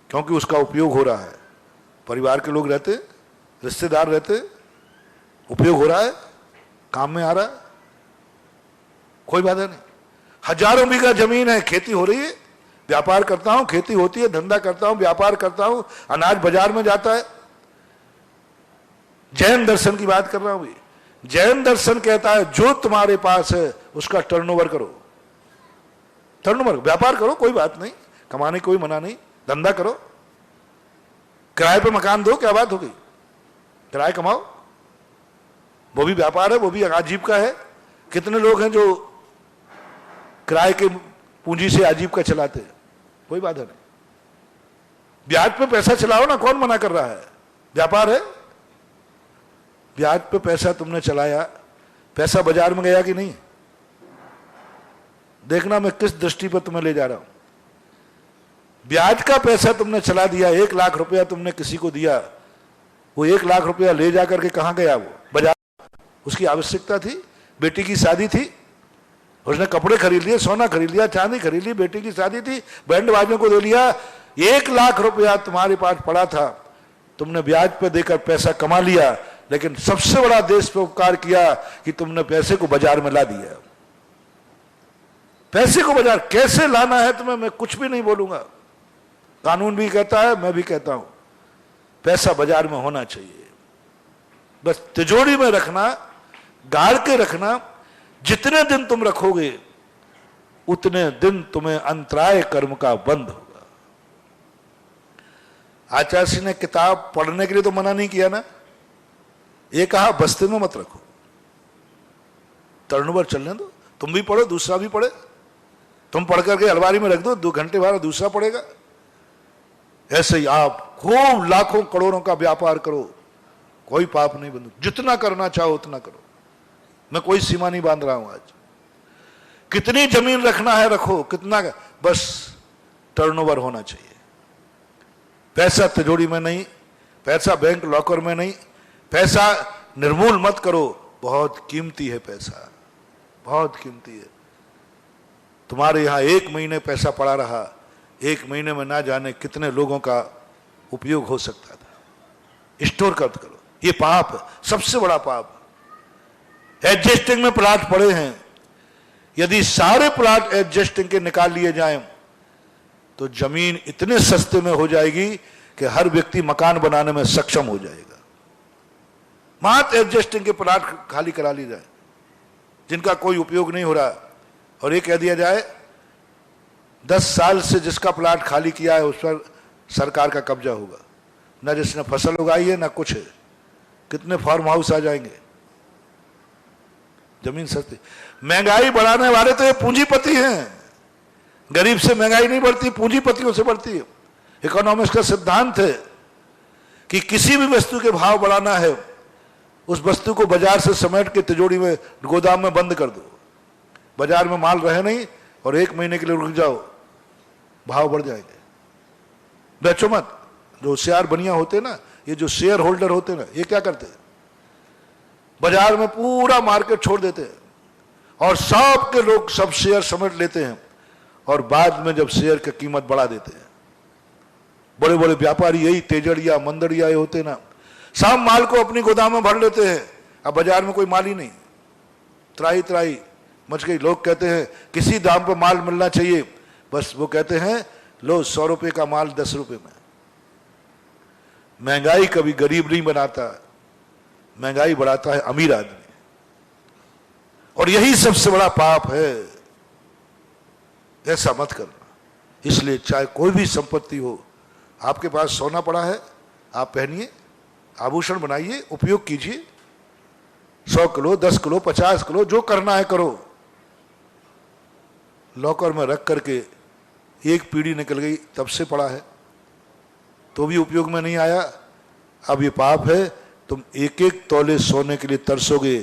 क्योंकि उसका उपयोग हो रहा है। परिवार के लोग रहते, रिश्तेदार रहते, उपयोग हो रहा है, काम में आ रहा है, कोई बाधा नहीं। हजारों बीघा जमीन है, खेती हो रही है, व्यापार करता हूं, खेती होती है, धंधा करता हूं, व्यापार करता हूं, अनाज बाजार में जाता है। जैन दर्शन की बात कर रहा हूं। जैन दर्शन कहता है जो तुम्हारे पास है उसका टर्नओवर करो, टर्नओवर, व्यापार करो, कोई बात नहीं, कमाने कोई मना नहीं, धंधा करो, किराए पे मकान दो, क्या बात हो गई, किराए कमाओ, वो भी व्यापार है, वो भी आजीविका है। कितने लोग हैं जो किराए के पूंजी से आजीविका चलाते हैं, कोई बात नहीं। ब्याज पे पैसा चलाओ ना, कौन मना कर रहा है, व्यापार है। ब्याज पे पैसा तुमने चलाया, पैसा बाजार में गया कि नहीं, देखना मैं किस दृष्टि पर तुम्हें ले जा रहा हूं। ब्याज का पैसा तुमने चला दिया, 1 लाख रुपया तुमने किसी को दिया, वो 1 लाख रुपया ले जाकर के कहां गया, वो बाजार, उसकी आवश्यकता थी, बेटी की शादी थी, उसने कपड़े खरीद लिए, सोना खरीद लिया, चांदी खरीद ली, बेटी की शादी थी, बैंड बाजों को दे लिया। 1 लाख रुपया तुम्हारे पास पड़ा था, तुमने ब्याज पे देकर पैसा कमा लिया, लेकिन सबसे बड़ा देश पे उपकार किया कि तुमने पैसे को बाजार में ला दिया। पैसे को बाजार कैसे लाना है तुम्हें मैं कुछ भी नहीं बोलूंगा, कानून भी कहता है, मैं भी कहता हूं, पैसा बाजार में होना चाहिए, बस तिजोरी में रखना, गाड़ के रखना। जितने दिन तुम रखोगे उतने दिन तुम्हें अंतराय कर्म का बंध होगा। आचार्य ने किताब पढ़ने के लिए तो मना नहीं किया ना, ये कहा बस्ते में मत रखो, टर्नओवर चलने दो, तुम भी पढ़ो, दूसरा भी पढ़े, तुम पढ़ करके अलमारी में रख दो, 2 घंटे बाद दूसरा पढ़ेगा। ऐसे ही आप खूब लाखों करोड़ों का व्यापार करो, कोई पाप नहीं बंधु, जितना करना चाहो उतना करो, मैं कोई सीमा नहीं बांध रहा हूं। आज कितनी जमीन रखना है रखो, कितना, बस टर्नओवर होना चाहिए। पैसा तिजोरी में नहीं, पैसा बैंक लॉकर में नहीं, पैसा निर्मूल मत करो, बहुत कीमती है पैसा, बहुत कीमती है। तुम्हारे यहां 1 महीने पैसा पड़ा रहा, 1 महीने में ना जाने कितने लोगों का उपयोग हो सकता था। स्टोर कर करो, ये पाप है, सबसे बड़ा पाप। एडजस्टिंग में प्लाट पड़े हैं, यदि सारे प्लाट एडजस्टिंग के निकाल लिए जाएं तो जमीन इतने सस्ते में हो जाएगी कि हर व्यक्ति मकान बनाने में सक्षम हो जाएगा। मात्र एडजस्टिंग के प्लाट खाली करा ली जाए जिनका कोई उपयोग नहीं हो रहा, और ये कह दिया जाए 10 साल से जिसका प्लाट खाली किया है उस पर सरकार का कब्जा होगा, ना जिसने फसल उगाई है ना कुछ है। कितने फार्म हाउस आ जाएंगे, जमीन सस्ती। महंगाई बढ़ाने वाले तो ये पूंजीपति हैं। गरीब से महंगाई नहीं बढ़ती, पूंजीपतियों से बढ़ती है। इकोनॉमिक्स का सिद्धांत है कि किसी भी वस्तु के भाव बढ़ाना है, उस वस्तु को बाजार से समेट के तिजोरी में, गोदाम में बंद कर दो। बाजार में माल रहे नहीं और 1 महीने के लिए रुक जाओ, भाव बढ़ जाएंगे। बेचो मत। जो शेयर बनिया होते ना, ये जो शेयर होल्डर होते ना, ये क्या करते हैं, बाजार में पूरा मार्केट छोड़ देते हैं और सब के लोग सब शेयर समेट लेते हैं, और बाद में जब शेयर की कीमत बढ़ा देते हैं। बड़े बड़े व्यापारी यही तेजड़िया मंदड़िया होते ना, सब माल को अपनी गोदाम में भर लेते हैं। अब बाजार में कोई माल ही नहीं, त्राही त्राही मच गई। लोग कहते हैं किसी दाम पर माल मिलना चाहिए, बस वो कहते हैं लो 100 रुपए का माल 10 रुपए में। महंगाई कभी गरीब नहीं बनाता, महंगाई बढ़ाता है अमीर आदमी, और यही सबसे बड़ा पाप है। ऐसा मत करना। इसलिए चाहे कोई भी संपत्ति हो, आपके पास सोना पड़ा है, आप पहनिए, आभूषण बनाइए, उपयोग कीजिए। 100 किलो 10 किलो 50 किलो जो करना है करो। लॉकर में रख करके एक पीढ़ी निकल गई, तब से पड़ा है तो भी उपयोग में नहीं आया। अब ये पाप है, तुम 1-1 तोले सोने के लिए तरसोगे,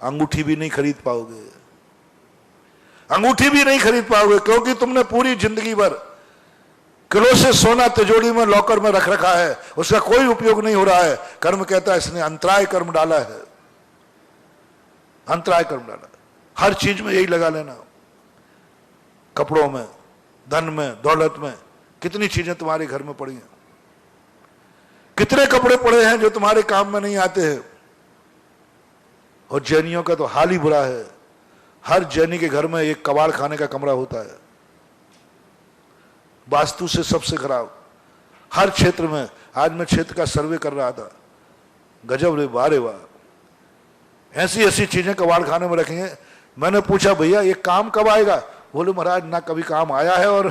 अंगूठी भी नहीं खरीद पाओगे। अंगूठी भी नहीं खरीद पाओगे क्योंकि तुमने पूरी जिंदगी भर किलो से सोना तिजोरी में लॉकर में रख रखा है, उसका कोई उपयोग नहीं हो रहा है। कर्म कहता है इसने अंतराय कर्म डाला है, अंतराय कर्म डाला। हर चीज में यही लगा लेना, कपड़ों में, धन में, दौलत में। कितनी चीजें तुम्हारे घर में पड़ी हैं, कितने कपड़े पड़े हैं जो तुम्हारे काम में नहीं आते हैं। और जैनियों का तो हाल ही बुरा है। हर जैनी के घर में एक कबाड़ खाने का कमरा होता है, वास्तु से सबसे खराब। हर क्षेत्र में, आज मैं क्षेत्र का सर्वे कर रहा था, गजब रे वाह रे वाह, ऐसी ऐसी चीजें कबाड़ खाने में रखेंगे। मैंने पूछा भैया ये काम कब आएगा? बोले महाराज ना कभी काम आया है और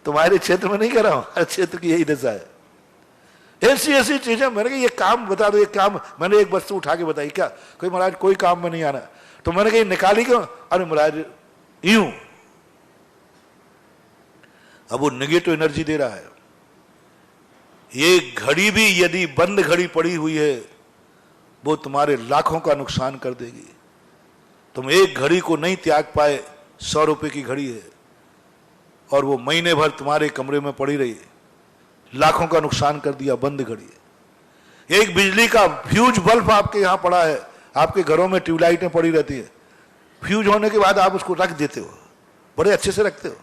तुम्हारे क्षेत्र में नहीं कर रहा हूं, हर क्षेत्र की यही दशा है। ऐसी ऐसी चीजें। मैंने कहा ये काम बता दो, ये काम। मैंने एक वस्तु उठा के बताई, क्या कोई महाराज कोई काम में नहीं आना, तो मैंने कहा निकाली क्यों? अरे महाराज यूं। अब वो नेगेटिव एनर्जी दे रहा है। ये घड़ी भी यदि बंद घड़ी पड़ी हुई है, वो तुम्हारे लाखों का नुकसान कर देगी। तुम एक घड़ी को नहीं त्याग पाए, 100 रुपए की घड़ी है और वो महीने भर तुम्हारे कमरे में पड़ी रही, लाखों का नुकसान कर दिया। बंद घड़ी है। एक बिजली का फ्यूज बल्ब आपके यहां पड़ा है, आपके घरों में ट्यूबलाइटें पड़ी रहती है, फ्यूज होने के बाद आप उसको रख देते हो, बड़े अच्छे से रखते हो।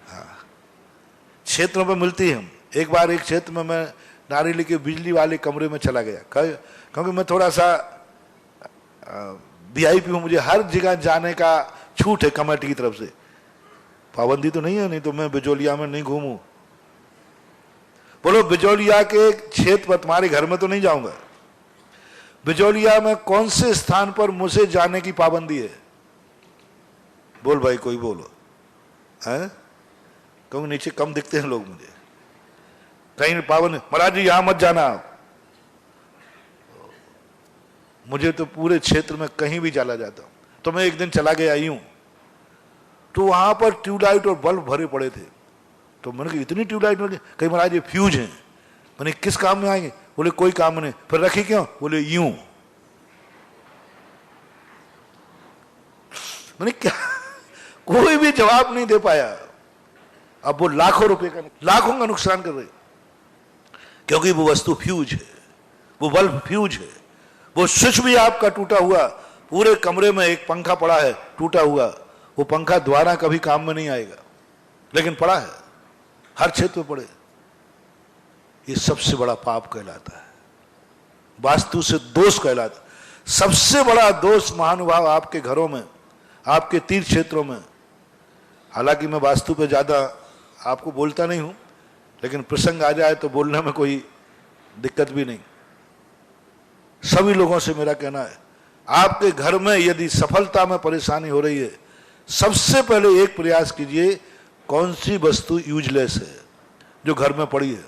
हाँ, क्षेत्रों में मिलती है। एक बार एक क्षेत्र में मैं नारियल के बिजली वाले कमरे में चला गया, क्योंकि मैं थोड़ा सा VIP हूं, मुझे हर जगह जाने का छूट है कमेटी की तरफ से। पाबंदी तो नहीं है, नहीं तो मैं बिजोलिया में नहीं घूमूं। बोलो बिजोलिया के क्षेत्र पर, तुम्हारे घर में तो नहीं जाऊंगा। बिजोलिया में कौन से स्थान पर मुझे जाने की पाबंदी है? बोल भाई, कोई बोलो है? क्योंकि नीचे कम दिखते हैं लोग मुझे। कहीं पाबंदी, महाराज जी यहां मत जाना आप। मुझे तो पूरे क्षेत्र में कहीं भी चला जाता हूं। तो मैं एक दिन चला गया यूं, तो वहां पर ट्यूबलाइट और बल्ब भरे पड़े थे। तो मैंने कहा इतनी ट्यूबलाइट में, कहीं महाराज ये फ्यूज हैं। मैंने किस काम में आएंगे? बोले कोई काम नहीं। फिर रखी क्यों? बोले यूं। मैंने क्या, कोई भी जवाब नहीं दे पाया। अब वो लाखों रुपए का, लाखों का नुकसान कर रहे, क्योंकि वो वस्तु फ्यूज है, वो बल्ब फ्यूज है। वो स्विच भी आपका टूटा हुआ, पूरे कमरे में एक पंखा पड़ा है टूटा हुआ, वो पंखा दोबारा कभी काम में नहीं आएगा, लेकिन पड़ा है। हर क्षेत्र में पड़े, ये सबसे बड़ा पाप कहलाता है, वास्तु से दोष कहलाता है। सबसे बड़ा दोष महानुभाव आपके घरों में, आपके तीर्थ क्षेत्रों में, हालांकि मैं वास्तु पे ज्यादा आपको बोलता नहीं हूं, लेकिन प्रसंग आ जाए तो बोलने में कोई दिक्कत भी नहीं। सभी लोगों से मेरा कहना है, आपके घर में यदि सफलता में परेशानी हो रही है, सबसे पहले एक प्रयास कीजिए, कौन सी वस्तु यूजलेस है जो घर में पड़ी है।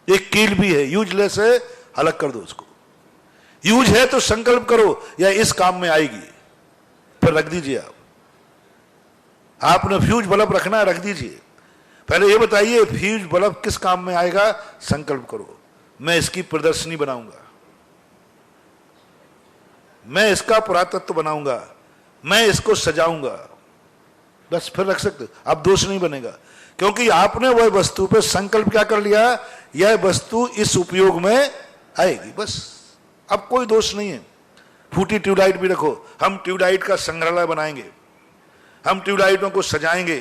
एक कील भी है, यूजलेस है, अलग कर दो उसको। यूज है तो संकल्प करो या इस काम में आएगी, फिर रख दीजिए। आपने फ्यूज बल्ब रखना है, रख दीजिए। पहले ये बताइए फ्यूज बल्ब किस काम में आएगा, संकल्प करो। मैं इसकी प्रदर्शनी बनाऊंगा, मैं इसका पुरातत्व बनाऊंगा, मैं इसको सजाऊंगा, बस फिर रख सकते। अब दोष नहीं बनेगा, क्योंकि आपने वह वस्तु पे संकल्प क्या कर लिया, यह वस्तु इस उपयोग में आएगी, बस। अब कोई दोष नहीं है। फूटी ट्यूबलाइट भी रखो, हम ट्यूबलाइट का संग्रहालय बनाएंगे, हम ट्यूबलाइटों को सजाएंगे,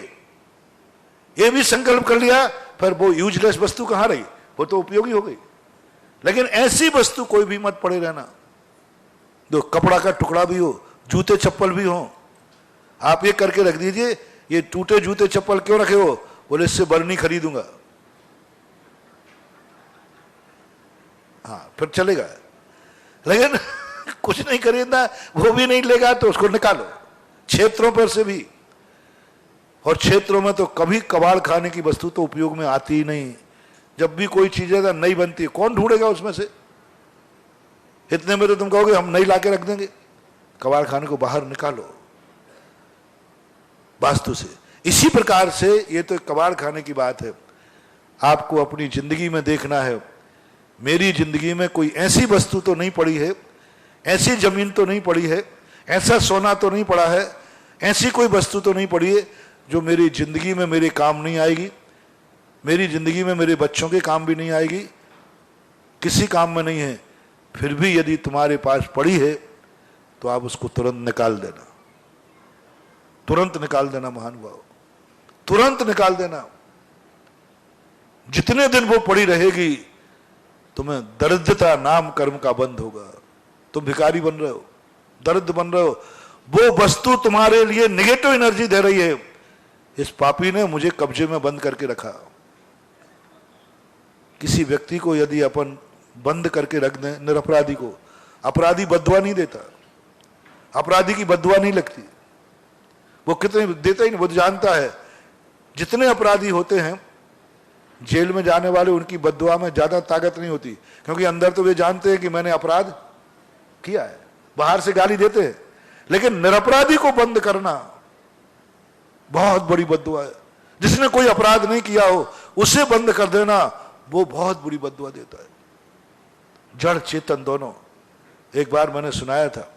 ये भी संकल्प कर लिया, फिर वो यूजलेस वस्तु कहां रही, वो तो उपयोगी हो गई। लेकिन ऐसी वस्तु कोई भी मत पड़े रहना, जो कपड़ा का टुकड़ा भी हो, जूते चप्पल भी हो, आप ये करके रख दीजिए। ये टूटे जूते चप्पल क्यों रखे हो, बोले इससे बर्नी खरीदूंगा, हाँ फिर चलेगा। लेकिन कुछ नहीं खरीदना, वो भी नहीं लेगा तो उसको निकालो क्षेत्रों पर से भी। और क्षेत्रों में तो कभी कबाड़ खाने की वस्तु तो उपयोग में आती ही नहीं। जब भी कोई चीजें नई बनती है, कौन ढूंढेगा उसमें से, इतने में तो तुम कहोगे हम नहीं लाके रख देंगे। कबाड़ खाने को बाहर निकालो वास्तु से। इसी प्रकार से ये तो कबाड़ खाने की बात है, आपको अपनी जिंदगी में देखना है। मेरी जिंदगी में कोई ऐसी वस्तु तो नहीं पड़ी है, ऐसी जमीन तो नहीं पड़ी है, ऐसा सोना तो नहीं पड़ा है, ऐसी कोई वस्तु तो नहीं पड़ी है जो मेरी जिंदगी में मेरे काम नहीं आएगी, मेरी जिंदगी में मेरे बच्चों के काम भी नहीं आएगी, किसी काम में नहीं है। फिर भी यदि तुम्हारे पास पड़ी है तो आप उसको तुरंत निकाल देना, तुरंत निकाल देना महानुभाव, तुरंत निकाल देना। जितने दिन वो पड़ी रहेगी, तुम्हें दरिद्रता नाम कर्म का बंध होगा। तुम भिखारी बन रहे हो, दरिद्र बन रहे हो, वो वस्तु तुम्हारे लिए नेगेटिव एनर्जी दे रही है। इस पापी ने मुझे कब्जे में बंद करके रखा। किसी व्यक्ति को यदि अपन बंद करके रख दें, निरपराधी को, अपराधी बददुआ नहीं देता, अपराधी की बददुआ नहीं लगती, वो कितने देता ही नहीं, वो जानता है जितने अपराधी होते हैं जेल में जाने वाले, उनकी बददुआ में ज्यादा ताकत नहीं होती, क्योंकि अंदर तो वे जानते हैं कि मैंने अपराध किया है, बाहर से गाली देते हैं। लेकिन निरपराधी को बंद करना बहुत बड़ी बददुआ है। जिसने कोई अपराध नहीं किया हो उसे बंद कर देना, वो बहुत बुरी बददुआ देता है। जड़ चेतन दोनों। एक बार मैंने सुनाया था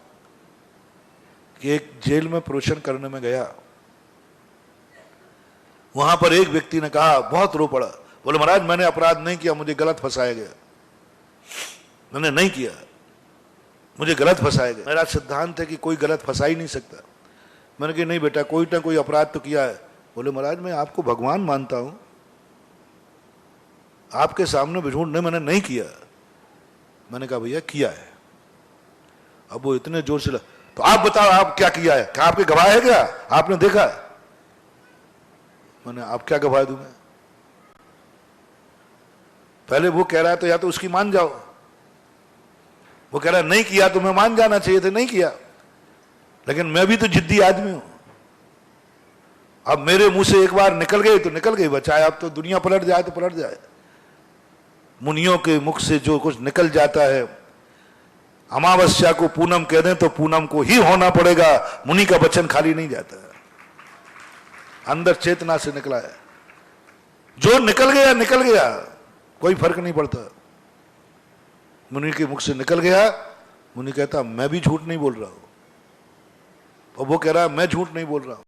कि एक जेल में प्रोशन करने में गया, वहां पर एक व्यक्ति ने कहा, बहुत रो पड़ा, बोले महाराज मैंने अपराध नहीं किया, मुझे गलत फंसाया गया, मैंने नहीं किया, मुझे गलत फंसाया गया। मेरा सिद्धांत है कि कोई गलत फंसा ही नहीं सकता। मैंने कहा नहीं बेटा, कोई ना कोई अपराध तो किया है। बोले महाराज मैं आपको भगवान मानता हूं, आपके सामने झूठ नहीं, मैंने नहीं किया। मैंने कहा भैया किया है। अब वो इतने जोर से तो आप बताओ आप क्या किया है, क्या आपके गवाह है, क्या आपने देखा है? मैंने आप क्या गवाह दूं मैं? पहले वो कह रहा है तो या तो उसकी मान जाओ, वो कह रहा है नहीं किया तो मैं मान जाना चाहिए था, नहीं किया। लेकिन मैं भी तो जिद्दी आदमी हूं। अब मेरे मुंह से एक बार निकल गई तो निकल गई, बचाए अब तो दुनिया पलट जाए तो पलट जाए। मुनियों के मुख से जो कुछ निकल जाता है, अमावस्या को पूनम कह दें तो पूनम को ही होना पड़ेगा। मुनि का वचन खाली नहीं जाता है, अंदर चेतना से निकला है। जो निकल गया निकल गया, कोई फर्क नहीं पड़ता। मुनि के मुख से निकल गया, मुनि कहता मैं भी झूठ नहीं बोल रहा हूं, और वो कह रहा मैं झूठ नहीं बोल रहा हूं,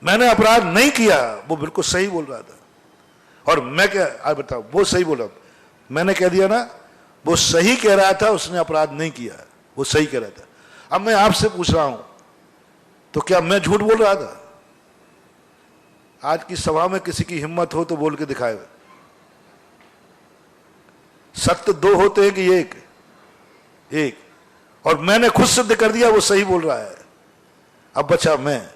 मैंने अपराध नहीं किया। वो बिल्कुल सही बोल रहा था। और मैं क्या, आप बताओ, वो सही बोला, मैंने कह दिया ना, वो सही कह रहा था, उसने अपराध नहीं किया, वो सही कह रहा था। अब मैं आपसे पूछ रहा हूं तो क्या मैं झूठ बोल रहा था? आज की सभा में किसी की हिम्मत हो तो बोल के दिखाए। सत्य दो होते हैं कि एक? एक। और मैंने खुद सिद्ध कर दिया वो सही बोल रहा है। अब बचा मैं,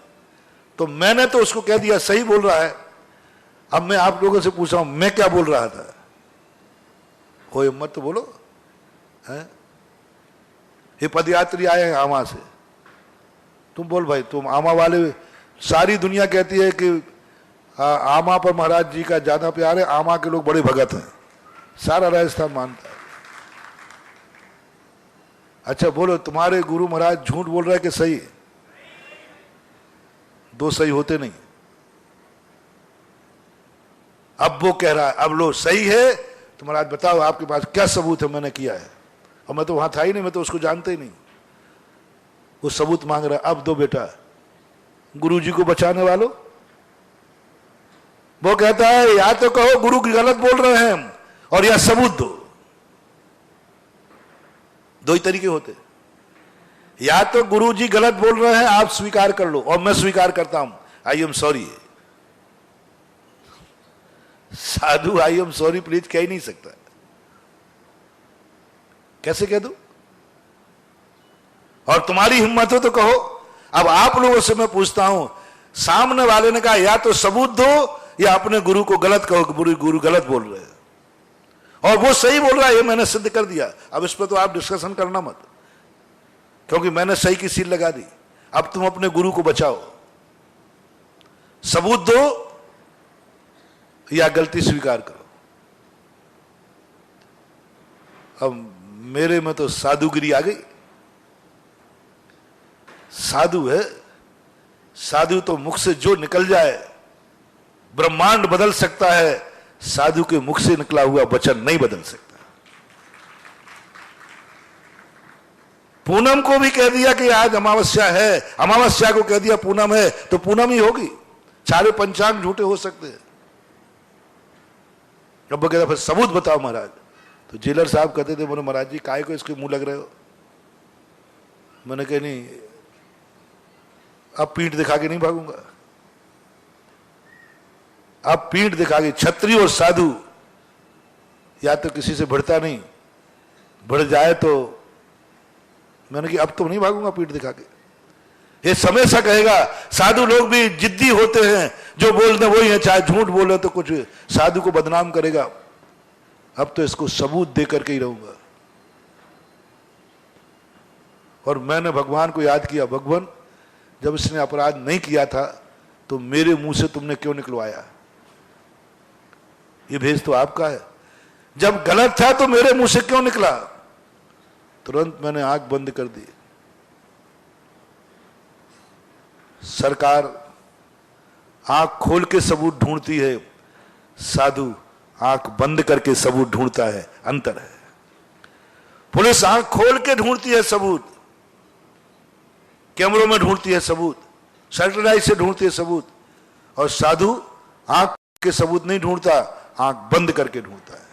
तो मैंने तो उसको कह दिया सही बोल रहा है। अब मैं आप लोगों से पूछ रहा हूं मैं क्या बोल रहा था? हो हिम्मत तो बोलो। है ये पदयात्री आए हैं आमा से, तुम बोल भाई, तुम आमा वाले। सारी दुनिया कहती है कि आमा पर महाराज जी का ज्यादा प्यार है, आमा के लोग बड़े भगत हैं, सारा राजस्थान मानता है। अच्छा बोलो, तुम्हारे गुरु महाराज झूठ बोल रहा है कि सही? दो सही होते नहीं। अब वो कह रहा है अब लो सही है तो महाराज बताओ आपके पास क्या सबूत है मैंने किया है? और मैं तो वहां था ही नहीं, मैं तो उसको जानता ही नहीं। वो सबूत मांग रहा है। अब दो बेटा, गुरु जी को बचाने वालों। वो कहता है या तो कहो गुरु की गलत बोल रहे हैं और या सबूत दो। दो ही तरीके होते, या तो गुरु जी गलत बोल रहे हैं आप स्वीकार कर लो और मैं स्वीकार करता हूं, I am sorry. Sadhu I am sorry please कह ही नहीं सकता। कैसे कह दूं? और तुम्हारी हिम्मत हो तो कहो। अब आप लोगों से मैं पूछता हूं, सामने वाले ने कहा या तो सबूत दो या अपने गुरु को गलत कहो, गुरु गलत बोल रहे हैं और वो सही बोल रहा है, ये मैंने सिद्ध कर दिया। अब इस पर तो आप डिस्कशन करना मत, क्योंकि मैंने सही की सील लगा दी। अब तुम अपने गुरु को बचाओ, सबूत दो या गलती स्वीकार करो। अब मेरे में तो साधुगिरी आ गई। साधु है, साधु तो मुख से जो निकल जाए ब्रह्मांड बदल सकता है, साधु के मुख से निकला हुआ वचन नहीं बदल सकता। पूनम को भी कह दिया कि आज अमावस्या है, अमावस्या को कह दिया पूनम है, तो पूनम ही होगी। सारे पंचांग झूठे हो सकते हैं। अब वो कहता फिर सबूत बताओ महाराज। तो जेलर साहब कहते थे बोले महाराज जी काय को इसके मुंह लग रहे हो? मैंने कहा नहीं, अब पीठ दिखा के नहीं भागूंगा। अब पीठ दिखा के, क्षत्रिय और साधु या तो किसी से भिड़ता नहीं, भिड़ जाए तो मैंने कहा अब तो नहीं भागूंगा पीठ दिखा के। ये समय सा कहेगा। साधु लोग भी जिद्दी होते हैं, जो बोलते वही है, चाहे झूठ बोले तो कुछ साधु को बदनाम करेगा। अब तो इसको सबूत दे करके ही रहूंगा। और मैंने भगवान को याद किया, भगवान जब इसने अपराध नहीं किया था तो मेरे मुंह से तुमने क्यों निकलवाया? ये भेज तो आपका है। जब गलत था तो मेरे मुंह से क्यों निकला? तुरंत मैंने आंख बंद कर दी। सरकार आंख खोल के सबूत ढूंढती है, साधु आंख बंद करके सबूत ढूंढता है, अंतर है। पुलिस आंख खोल के ढूंढती है सबूत, कैमरों में ढूंढती है सबूत, सैटेलाइट से ढूंढती है सबूत, और साधु आंख के सबूत नहीं ढूंढता, आंख बंद करके ढूंढता है।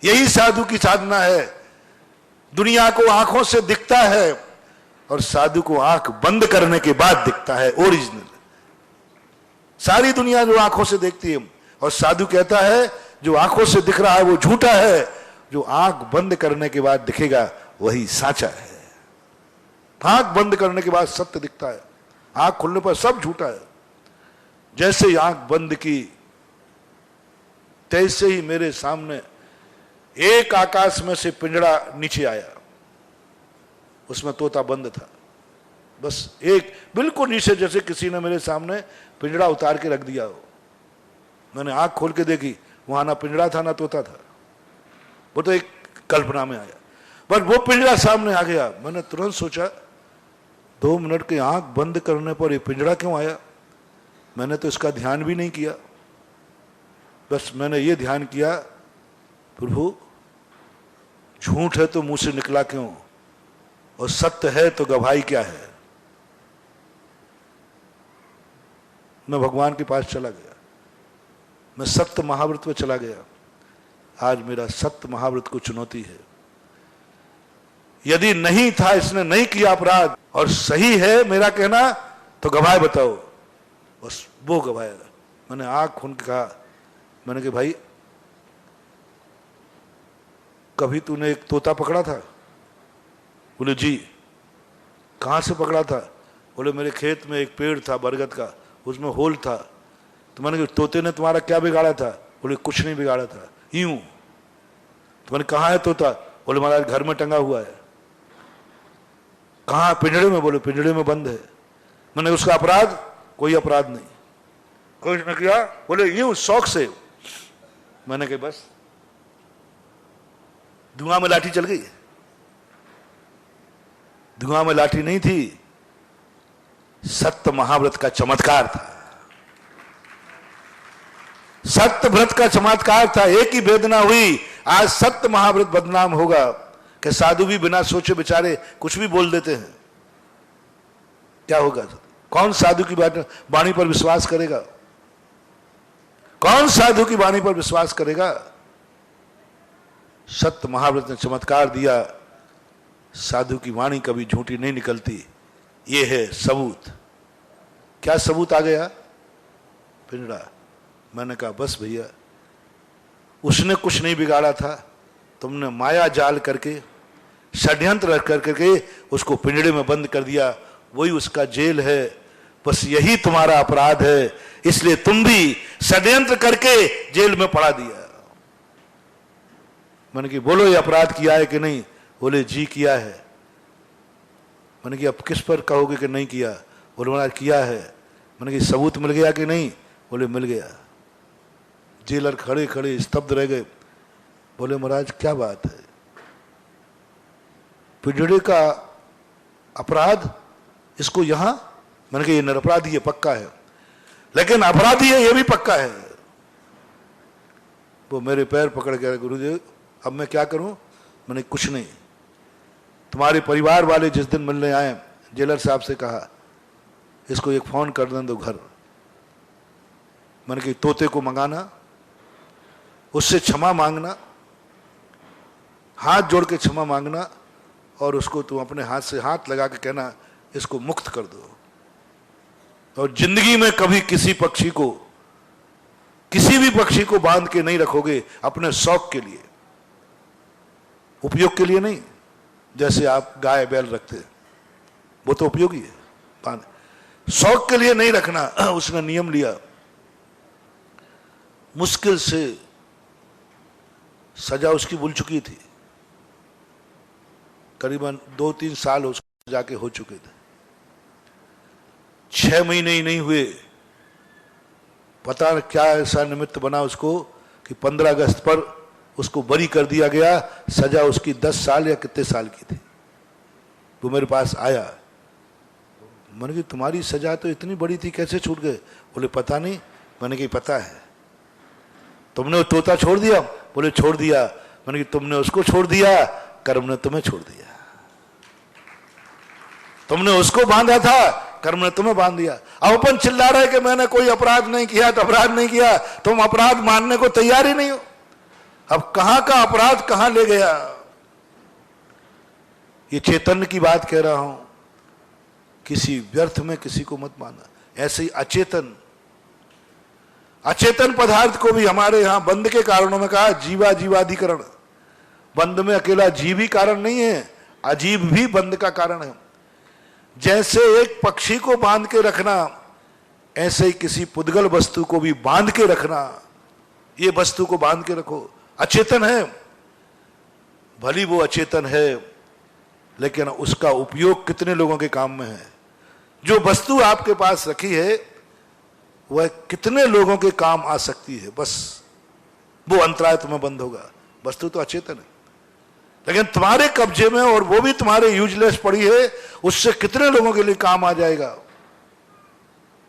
यही साधु की साधना है। दुनिया को आंखों से दिखता है और साधु को आंख बंद करने के बाद दिखता है ओरिजिनल। सारी दुनिया जो आंखों से देखती है, और साधु कहता है जो आंखों से दिख रहा है वो झूठा है, जो आंख बंद करने के बाद दिखेगा वही साचा है। आंख बंद करने के बाद सत्य दिखता है, आंख खुलने पर सब झूठा है। जैसे ही आंख बंद की तैसे ही मेरे सामने एक आकाश में से पिंजड़ा नीचे आया, उसमें तोता बंद था। बस एक बिल्कुल नीचे, जैसे किसी ने मेरे सामने पिंजड़ा उतार के रख दिया हो। मैंने आंख खोल के देखी, वहां ना पिंजड़ा था ना तोता था, वो तो एक कल्पना में आया। पर वो पिंजड़ा सामने आ गया। मैंने तुरंत सोचा 2 मिनट की आंख बंद करने पर ये पिंजड़ा क्यों आया? मैंने तो इसका ध्यान भी नहीं किया। बस मैंने ये ध्यान किया, प्रभु झूठ है तो मुंह से निकला क्यों, और सत्य है तो गवाही क्या है। मैं भगवान के पास चला गया, मैं सत्य महाव्रत में चला गया। आज मेरा सत्य महाव्रत को चुनौती है। यदि नहीं था, इसने नहीं किया अपराध और सही है मेरा कहना, तो गवाह बताओ। बस वो गवाह मैंने आंख खोल के कहा, मैंने कहा भाई कभी तूने एक तोता पकड़ा था? बोले जी। कहाँ से पकड़ा था? बोले मेरे खेत में एक पेड़ था बरगद का, उसमें होल था। तो मैंने कहा तोते ने तुम्हारा क्या बिगाड़ा था? बोले कुछ नहीं बिगाड़ा था, यूं। तो मैंने कहाँ है तोता? बोले महाराज घर में टंगा हुआ है। कहाँ? पिंजड़े में। बोले पिंजड़े में बंद है। मैंने उसका अपराध? कोई अपराध नहीं, कुछ नहीं किया। बोले यूं शौक से। मैंने कहा बस धुआं में लाठी चल गई। धुआं में लाठी नहीं थी, सत्य महाव्रत का चमत्कार था। सत्य व्रत का चमत्कार था। एक ही वेदना हुई, आज सत्य महाव्रत बदनाम होगा कि साधु भी बिना सोचे बेचारे कुछ भी बोल देते हैं। क्या होगा? कौन साधु की वाणी पर विश्वास करेगा? कौन साधु की वाणी पर विश्वास करेगा? सत्य महाव्रत ने चमत्कार दिया, साधु की वाणी कभी झूठी नहीं निकलती। ये है सबूत। क्या सबूत आ गया? पिंजड़ा। मैंने कहा बस भैया, उसने कुछ नहीं बिगाड़ा था, तुमने माया जाल करके षड्यंत्र करके उसको पिंजड़े में बंद कर दिया, वही उसका जेल है। बस यही तुम्हारा अपराध है, इसलिए तुम भी षड्यंत्र करके जेल में पड़ा दिया। मैंने कहा बोलो ये अपराध किया है कि नहीं? बोले जी किया है। मैंने कहा अब किस पर कहोगे कि नहीं किया? बोले महाराज किया है। मैंने कहा सबूत मिल गया कि नहीं? बोले मिल गया। जेलर खड़े खड़े स्तब्ध रह गए। बोले महाराज क्या बात है? पिंजड़े का अपराध इसको यहां? मैंने कहा ये निरपराधी है, पक्का है, लेकिन अपराधी है ये भी पक्का है। वो मेरे पैर पकड़ के, गुरुदेव अब मैं क्या करूं? मैंने कुछ नहीं। तुम्हारे परिवार वाले जिस दिन मिलने आए, जेलर साहब से कहा इसको एक फोन कर दें दो घर। मैंने कहा तोते को मंगाना, उससे क्षमा मांगना, हाथ जोड़ के क्षमा मांगना, और उसको तुम अपने हाथ से हाथ लगा के कहना इसको मुक्त कर दो। और जिंदगी में कभी किसी पक्षी को, किसी भी पक्षी को बांध के नहीं रखोगे, अपने शौक के लिए, उपयोग के लिए नहीं। जैसे आप गाय बैल रखते, वो तो उपयोगी है, बांध, शौक के लिए नहीं रखना। उसने नियम लिया, मुश्किल से सजा उसकी भूल चुकी थी, करीबन 2-3 साल उसको जाके हो चुके थे। 6 महीने ही नहीं हुए, पता क्या ऐसा निमित्त बना उसको कि 15 अगस्त पर उसको बरी कर दिया गया। सजा उसकी 10 साल या कितने साल की थी। वो मेरे पास आया, मैंने कहा तुम्हारी सजा तो इतनी बड़ी थी, कैसे छूट गए? बोले पता नहीं। मैंने कहा पता है। तुमने वो तोता छोड़ दिया? बोले छोड़ दिया। मैंने कहा तुमने उसको छोड़ दिया, कर्म ने तुम्हें छोड़ दिया। तुमने उसको बांधा था, कर्म ने तुम्हें बांध दिया। अब अपन चिल्ला रहे कि मैंने कोई अपराध नहीं किया, तो अपराध नहीं किया, तुम अपराध मानने को तैयार ही नहीं हो। अब कहां का अपराध कहां ले गया? ये चैतन्य की बात कह रहा हूं, किसी व्यर्थ में किसी को मत मानना। ऐसे ही अचेतन पदार्थ को भी हमारे यहां बंद के कारणों में कहा जीवा जीवाधिकरण। बंद में अकेला जीव ही कारण नहीं है, अजीब भी बंद का कारण है। जैसे एक पक्षी को बांध के रखना, ऐसे ही किसी पुद्गल वस्तु को भी बांध के रखना। ये वस्तु को बांध के रखो, अचेतन है, भली वो अचेतन है, लेकिन उसका उपयोग कितने लोगों के काम में है? जो वस्तु आपके पास रखी है वह कितने लोगों के काम आ सकती है? बस वो अंतराय तुम्हें बंद होगा। वस्तु तो अचेतन है, लेकिन तुम्हारे कब्जे में, और वो भी तुम्हारे यूजलेस पड़ी है, उससे कितने लोगों के लिए काम आ जाएगा?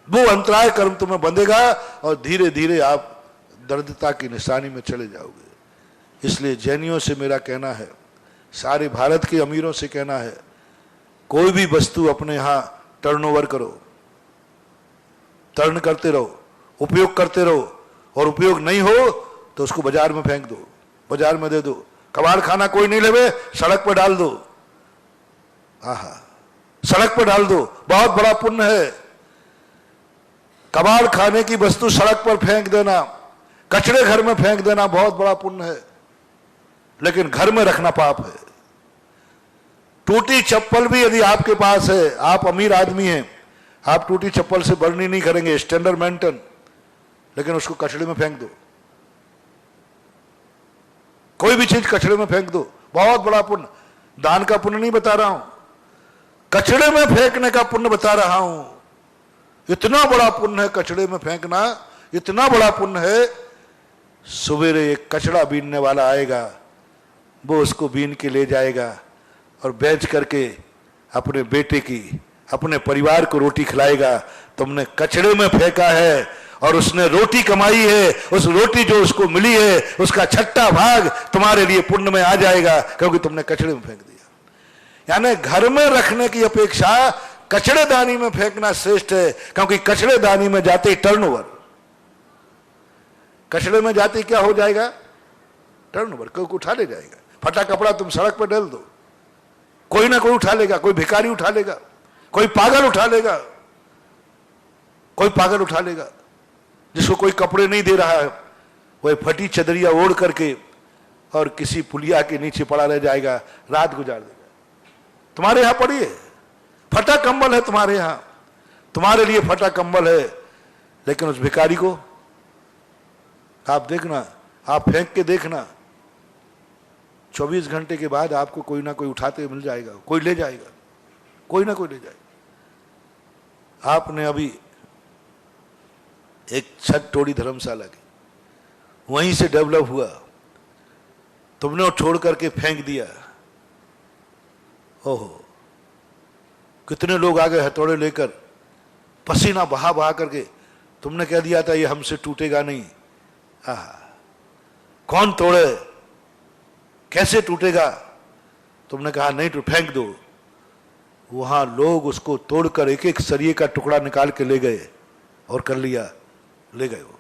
वो अंतराय कर्म तुम्हें बंधेगा और धीरे धीरे आप दरिद्रता की निशानी में चले जाओगे। इसलिए जैनियों से मेरा कहना है, सारे भारत के अमीरों से कहना है, कोई भी वस्तु अपने यहां टर्नओवर करो, टर्न करते रहो, उपयोग करते रहो, और उपयोग नहीं हो तो उसको बाजार में फेंक दो, बाजार में दे दो। कबाड़ खाना कोई नहीं लेवे, सड़क पर डाल दो। आहा, सड़क पर डाल दो, बहुत बड़ा पुण्य है। कबाड़ खाने की वस्तु सड़क पर फेंक देना, कचरे घर में फेंक देना बहुत बड़ा पुण्य है, लेकिन घर में रखना पाप है। टूटी चप्पल भी यदि आपके पास है, आप अमीर आदमी हैं, आप टूटी चप्पल से बरनी नहीं करेंगे, स्टैंडर्ड मेंटेन, लेकिन उसको कचरे में फेंक दो। कोई भी चीज कचरे में फेंक दो, बहुत बड़ा पुण्य। दान का पुण्य नहीं बता रहा हूं, कचरे में फेंकने का पुण्य बता रहा हूं। इतना बड़ा पुण्य है कचरे में फेंकना, इतना बड़ा पुण्य है। सवेरे एक कचरा बीनने वाला आएगा, वो उसको बीन के ले जाएगा और बेच करके अपने बेटे की, अपने परिवार को रोटी खिलाएगा। तुमने कचरे में फेंका है और उसने रोटी कमाई है, उस रोटी जो उसको मिली है उसका छठा भाग तुम्हारे लिए पुण्य में आ जाएगा, क्योंकि तुमने कचरे में फेंक दिया। यानी घर में रखने की अपेक्षा कचड़ेदानी में फेंकना श्रेष्ठ है, क्योंकि कचड़ेदानी में जाते ही टर्नओवर, कचड़े में जाते क्या हो जाएगा? टर्नओवर, कोई उठा ले जाएगा। फटा कपड़ा तुम सड़क पर डाल दो, कोई ना कोई उठा लेगा, कोई भिखारी उठा लेगा, कोई पागल उठा लेगा, कोई पागल उठा लेगा। जिसको कोई कपड़े नहीं दे रहा है वह फटी चदरिया ओढ़ करके और किसी पुलिया के नीचे पड़ा रह जाएगा, रात गुजार देगा। तुम्हारे यहां पड़ी है, फटा कंबल है तुम्हारे यहां, तुम्हारे लिए फटा कंबल है, लेकिन उस भिखारी को आप देखना, आप फेंक के देखना, 24 घंटे के बाद आपको कोई ना कोई उठाते मिल जाएगा, कोई ले जाएगा, कोई ना कोई ले जाएगा। आपने अभी एक छत तोड़ी धर्मशाला की, वहीं से डेवलप हुआ, तुमने वो छोड़ करके फेंक दिया। ओहो, कितने लोग आ गए हथौड़े लेकर, पसीना बहा बहा करके, तुमने कह दिया था ये हमसे टूटेगा नहीं। कौन तोड़े, कैसे टूटेगा? तुमने कहा नहीं तो फेंक दो। वहां लोग उसको तोड़कर एक एक सरिये का टुकड़ा निकाल के ले गए और कर लिया, ले गए। वो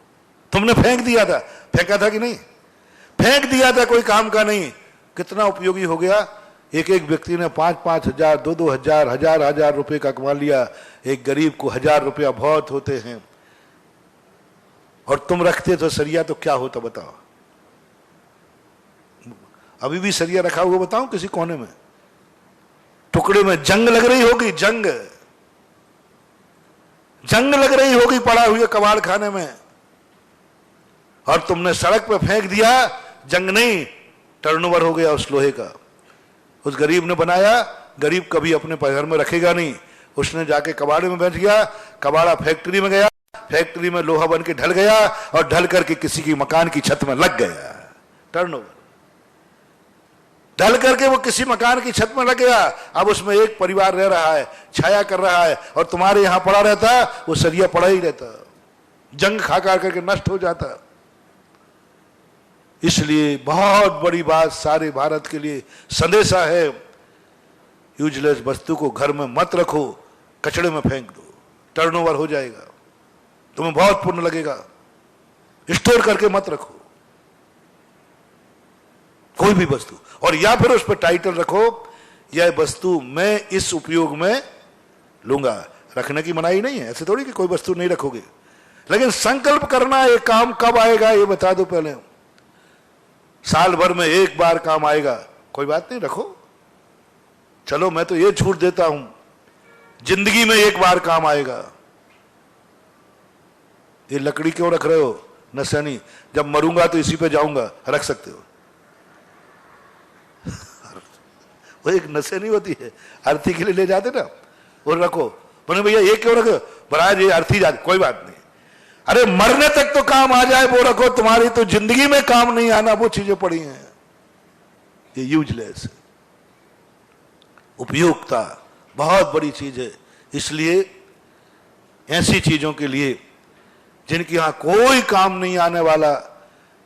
तुमने फेंक दिया था, फेंका था कि नहीं? फेंक दिया था, कोई काम का नहीं। कितना उपयोगी हो गया। एक एक व्यक्ति ने 5-5 हजार, 2-2 हजार, हजार रुपए का कमा लिया। एक गरीब को 1000 रुपया बहुत होते हैं, और तुम रखते तो सरिया तो क्या होता बताओ? अभी भी सरिया रखा हुआ बताऊं किसी कोने में, टुकड़े में जंग लग रही होगी, जंग लग रही होगी पड़ा हुए कबाड़ खाने में, और तुमने सड़क पे फेंक दिया। जंग नहीं, टर्नओवर हो गया उस लोहे का। उस गरीब ने बनाया, गरीब कभी अपने घर में रखेगा नहीं, उसने जाके कबाड़े में बैठ गया, कबाड़ा फैक्ट्री में गया, फैक्ट्री में लोहा बन के ढल गया, और ढल करके किसी की मकान की छत में लग गया। टर्नओवर ढल करके वो किसी मकान की छत में लग गया। अब उसमें एक परिवार रह रहा है, छाया कर रहा है, और तुम्हारे यहां पड़ा रहता, वो सरिया पड़ा ही रहता, जंग खा करके नष्ट हो जाता। इसलिए बहुत बड़ी बात सारे भारत के लिए संदेशा है, यूजलेस वस्तु को घर में मत रखो, कचड़े में फेंक दो, टर्नओवर हो जाएगा, तुम्हें बहुत पुण्य लगेगा। स्टोर करके मत रखो कोई भी वस्तु, और या फिर उस पर टाइटल रखो, यह वस्तु मैं इस उपयोग में लूंगा। रखने की मनाही नहीं है, ऐसे थोड़ी कि कोई वस्तु नहीं रखोगे, लेकिन संकल्प करना, ये काम कब आएगा ये बता दो पहले। साल भर में एक बार काम आएगा, कोई बात नहीं, रखो। चलो मैं तो ये छूट देता हूं, जिंदगी में एक बार काम आएगा। ये लकड़ी क्यों रख रहे हो? नसैनी, जब मरूंगा तो इसी पे जाऊंगा, रख सकते हो। वो एक नसैनी होती है, अर्थी के लिए ले जाते ना, वो रखो। बोले भैया ये क्यों रखो? महाराज ये अर्थी जाती, कोई बात नहीं। अरे मरने तक तो काम आ जाए वो रखो, तुम्हारी तो जिंदगी में काम नहीं आना वो चीजें पड़ी हैं। ये यूजलेस, उपयोगिता बहुत बड़ी चीज है। इसलिए ऐसी चीजों के लिए जिनके यहां कोई काम नहीं आने वाला,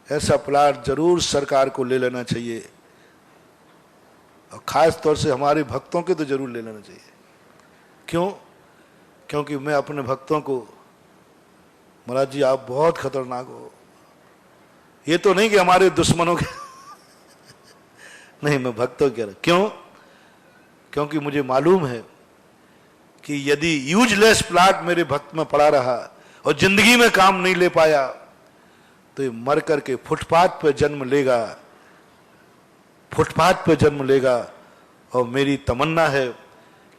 ऐसा प्लाट जरूर सरकार को ले लेना चाहिए, और खास तौर से हमारे भक्तों के तो जरूर ले लेना चाहिए। क्यों? क्योंकि मैं अपने भक्तों को, महाराज जी आप बहुत खतरनाक हो, ये तो नहीं कि हमारे दुश्मनों के नहीं, मैं भक्तों कह रहा। क्यों? क्योंकि मुझे मालूम है कि यदि यूजलेस प्लाट मेरे भक्त में पड़ा रहा और जिंदगी में काम नहीं ले पाया तो ये मर करके फुटपाथ पर जन्म लेगा, फुटपाथ पर जन्म लेगा। और मेरी तमन्ना है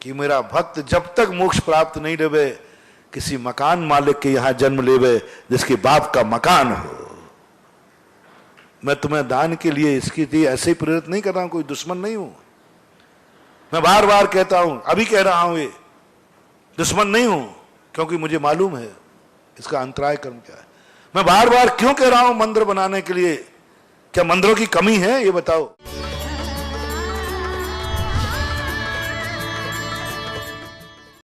कि मेरा भक्त जब तक मोक्ष प्राप्त नहीं लेवे किसी मकान मालिक के यहां जन्म लेवे जिसके बाप का मकान हो। मैं तुम्हें दान के लिए इसके लिए ऐसे ही प्रेरित नहीं कर रहा हूं, कोई दुश्मन नहीं हूं। मैं बार बार कहता हूं, अभी कह रहा हूं, ये दुश्मन नहीं हूं, क्योंकि मुझे मालूम है इसका अंतराय कर्म क्या है। मैं बार बार क्यों कह रहा हूं मंदिर बनाने के लिए? क्या मंदिरों की कमी है? ये बताओ।